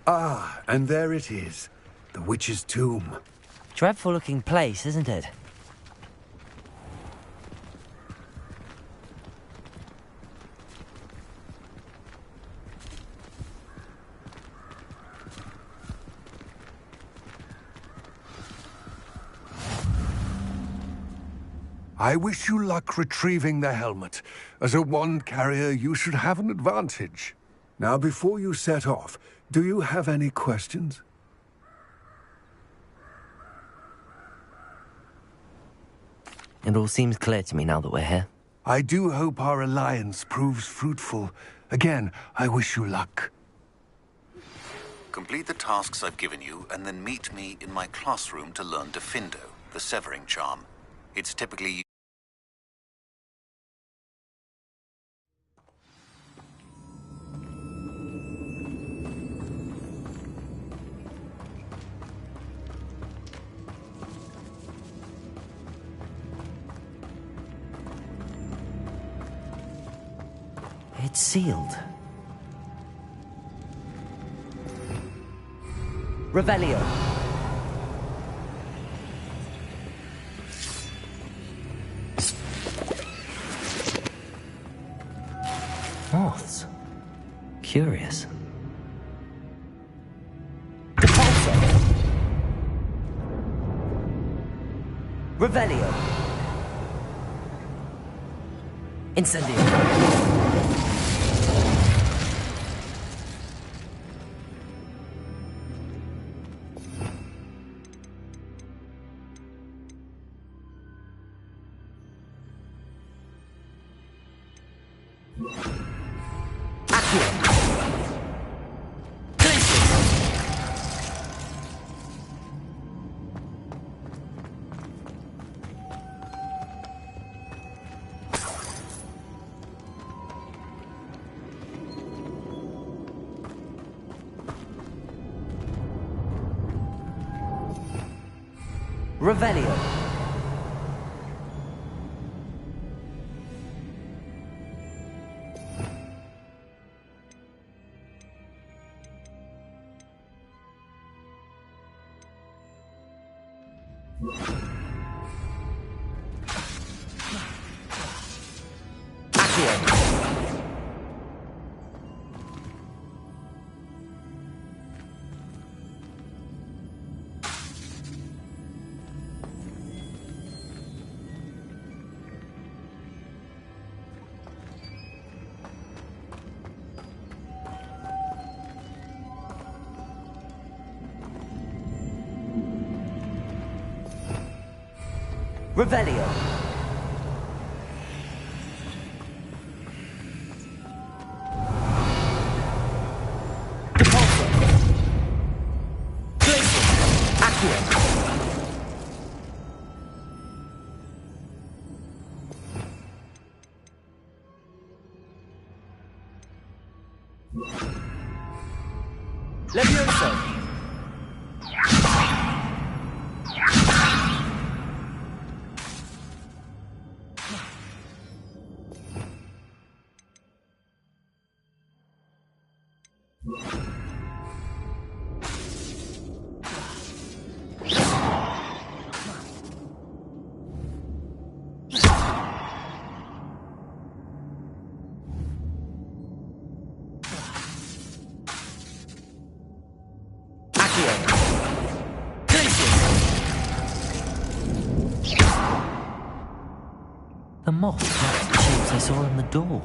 Ah, and there it is. The witch's tomb. Dreadful looking place, isn't it? I wish you luck retrieving the helmet. As a wand carrier, you should have an advantage. Now, before you set off, do you have any questions? It all seems clear to me now that we're here. I do hope our alliance proves fruitful. Again, I wish you luck. Complete the tasks I've given you, and then meet me in my classroom to learn Diffindo, the severing charm. It's typically... It's sealed. Revelio. Moths. Curious. Revelio. Incendio. Revelio. Revelio. Repulsor. Glacier. Accio. Levioso. The moth matched the shapes I saw on the door.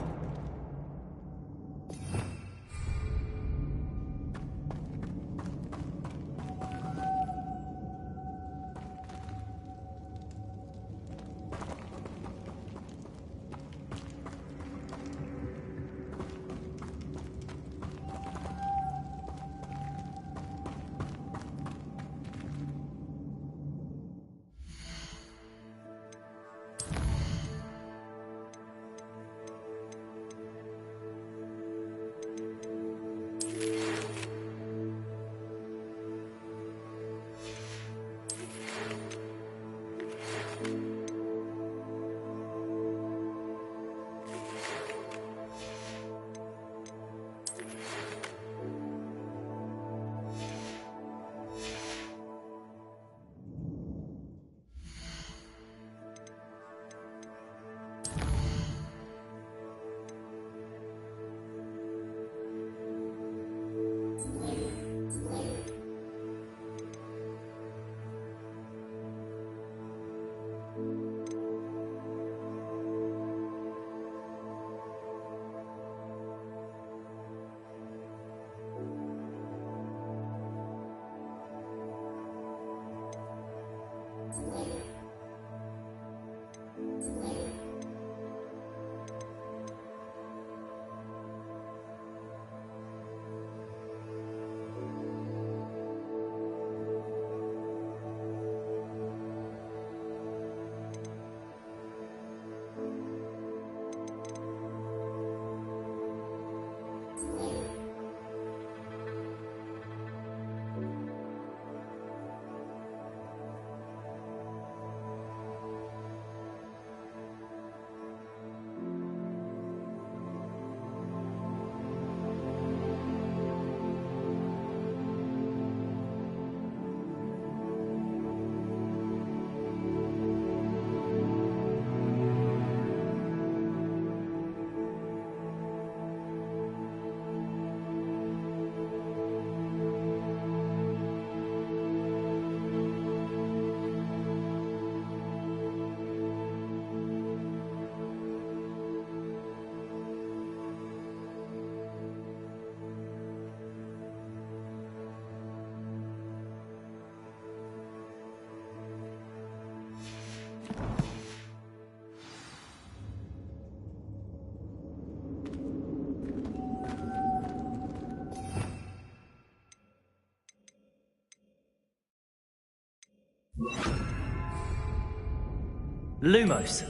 Lumos.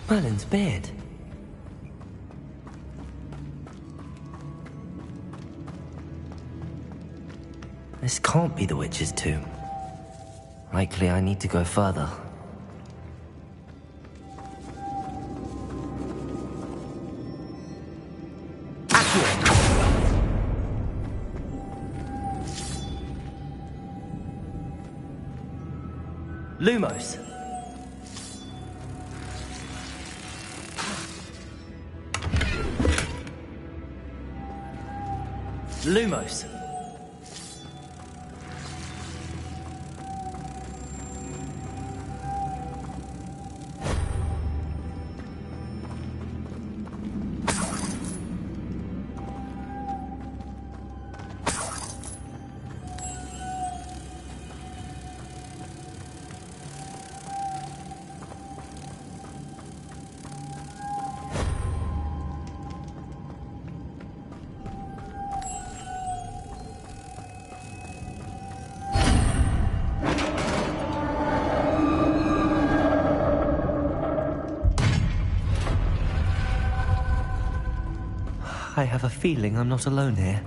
Merlin's beard. This can't be the witch's tomb. Likely I need to go further. Lumos. Lumos. I have a feeling I'm not alone here.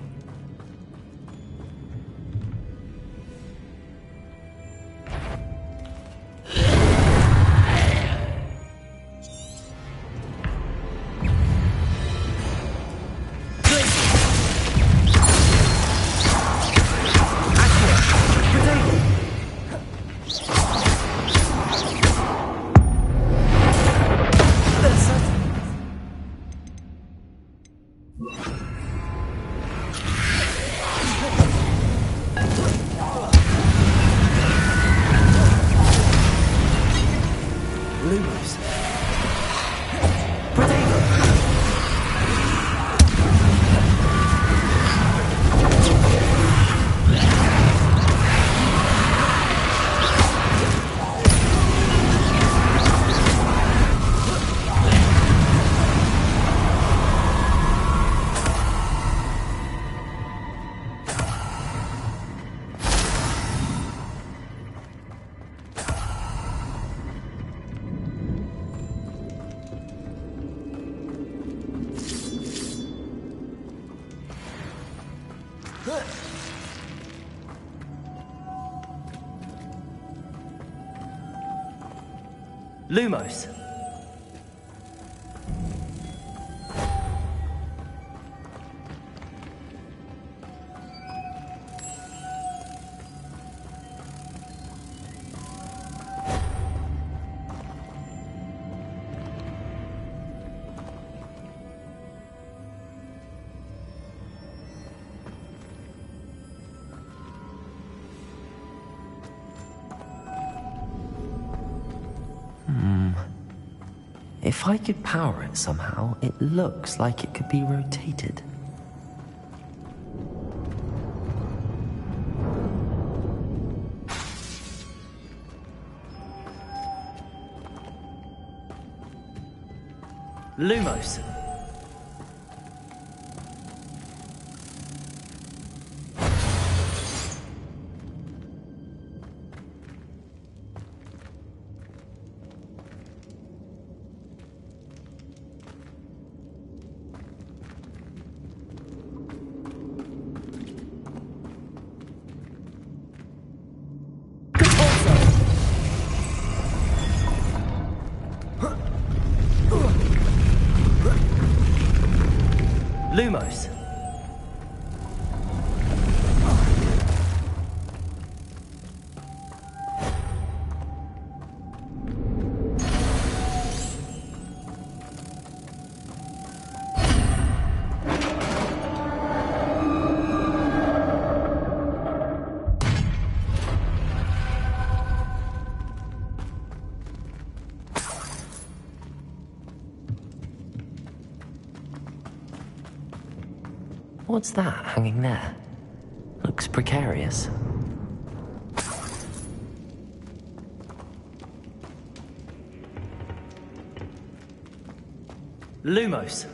Lumos. If I could power it somehow, it looks like it could be rotated. Lumos. Lumos. What's that hanging there? Looks precarious. Lumos.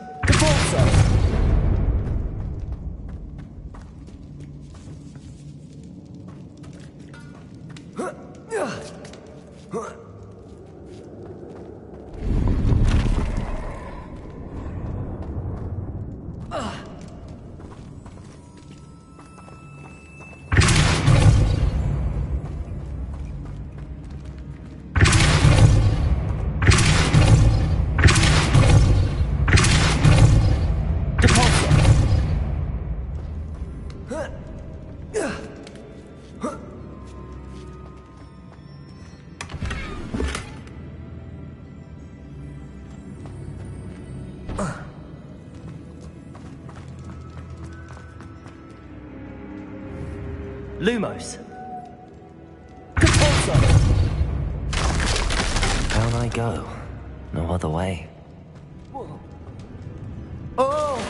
Lumos. Down I go. No other way. Oh!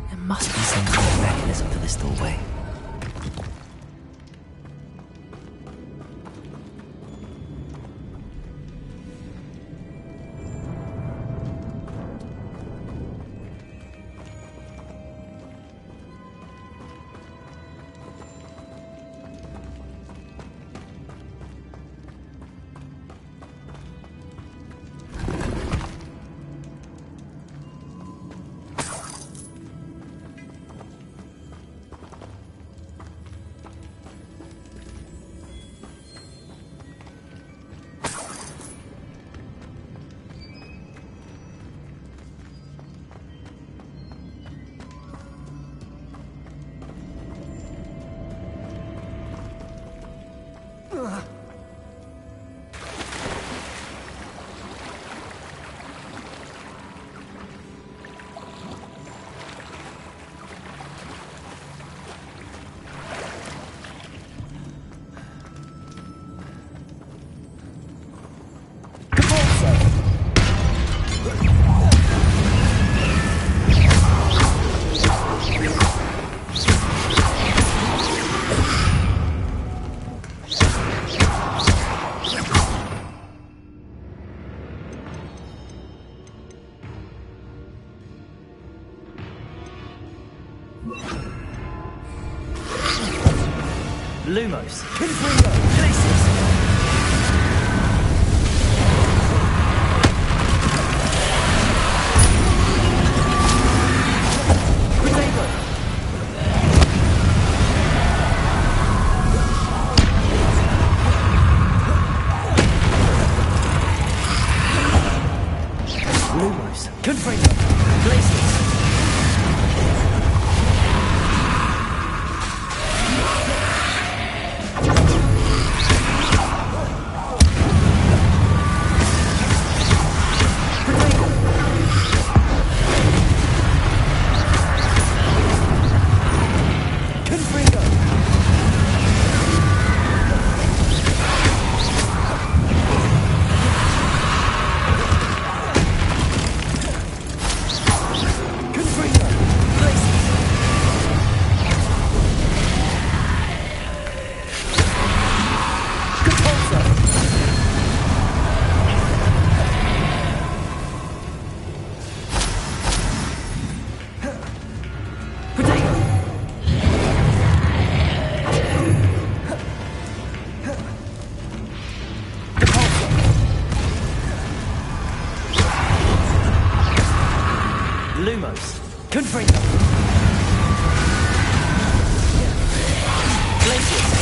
There must be some kind of mechanism for this doorway. Lumos. Confringo. Places. Lumos. Confringo. Glacius.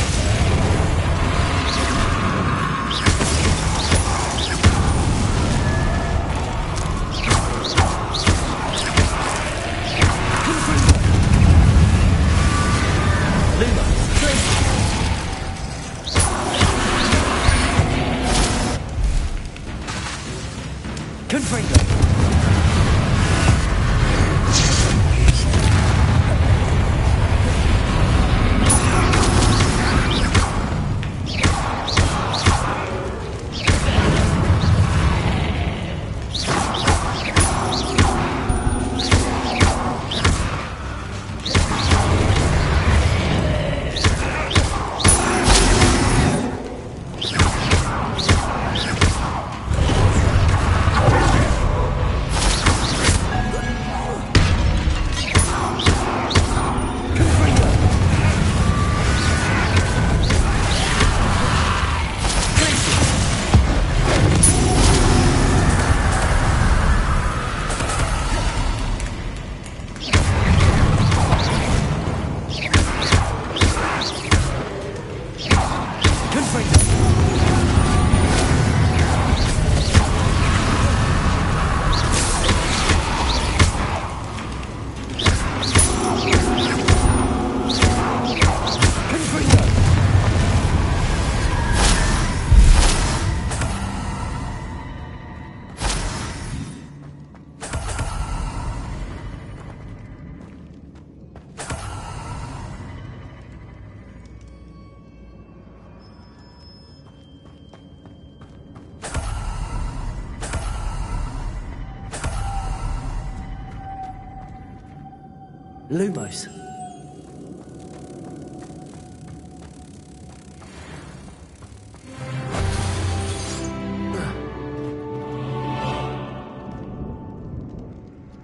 Lumos.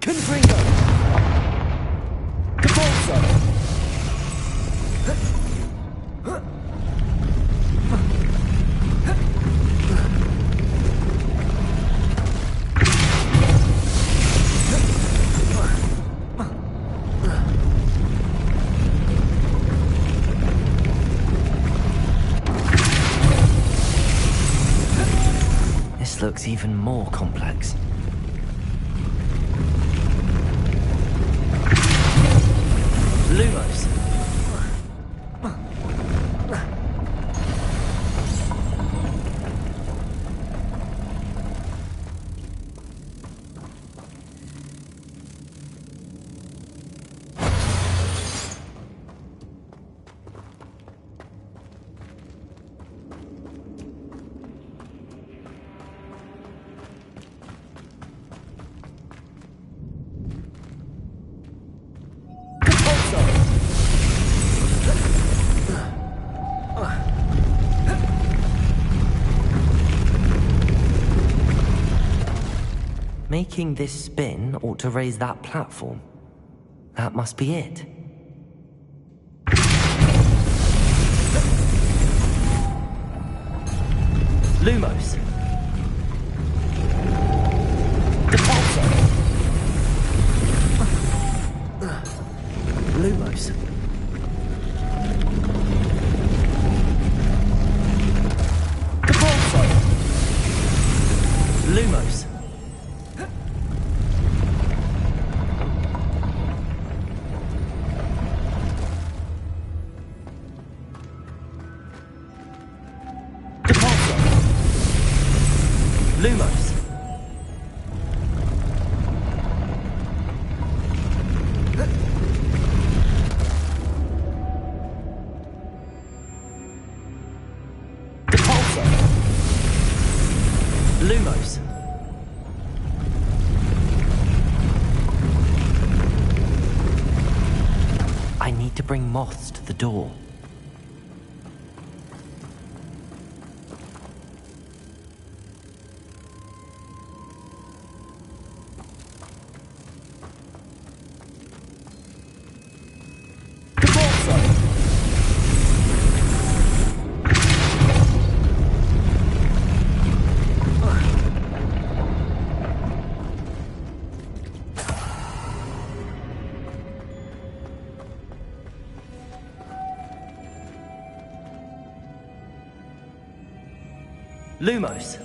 Confringo. Cabalzo. Looks even more complex. Lumos. Making this spin ought to raise that platform. That must be it. Lumos. Defaulto. Lumos. Defaulto. Lumos. Lumos. Defaulto. Lumos. I need to bring moths to the door. Lumos.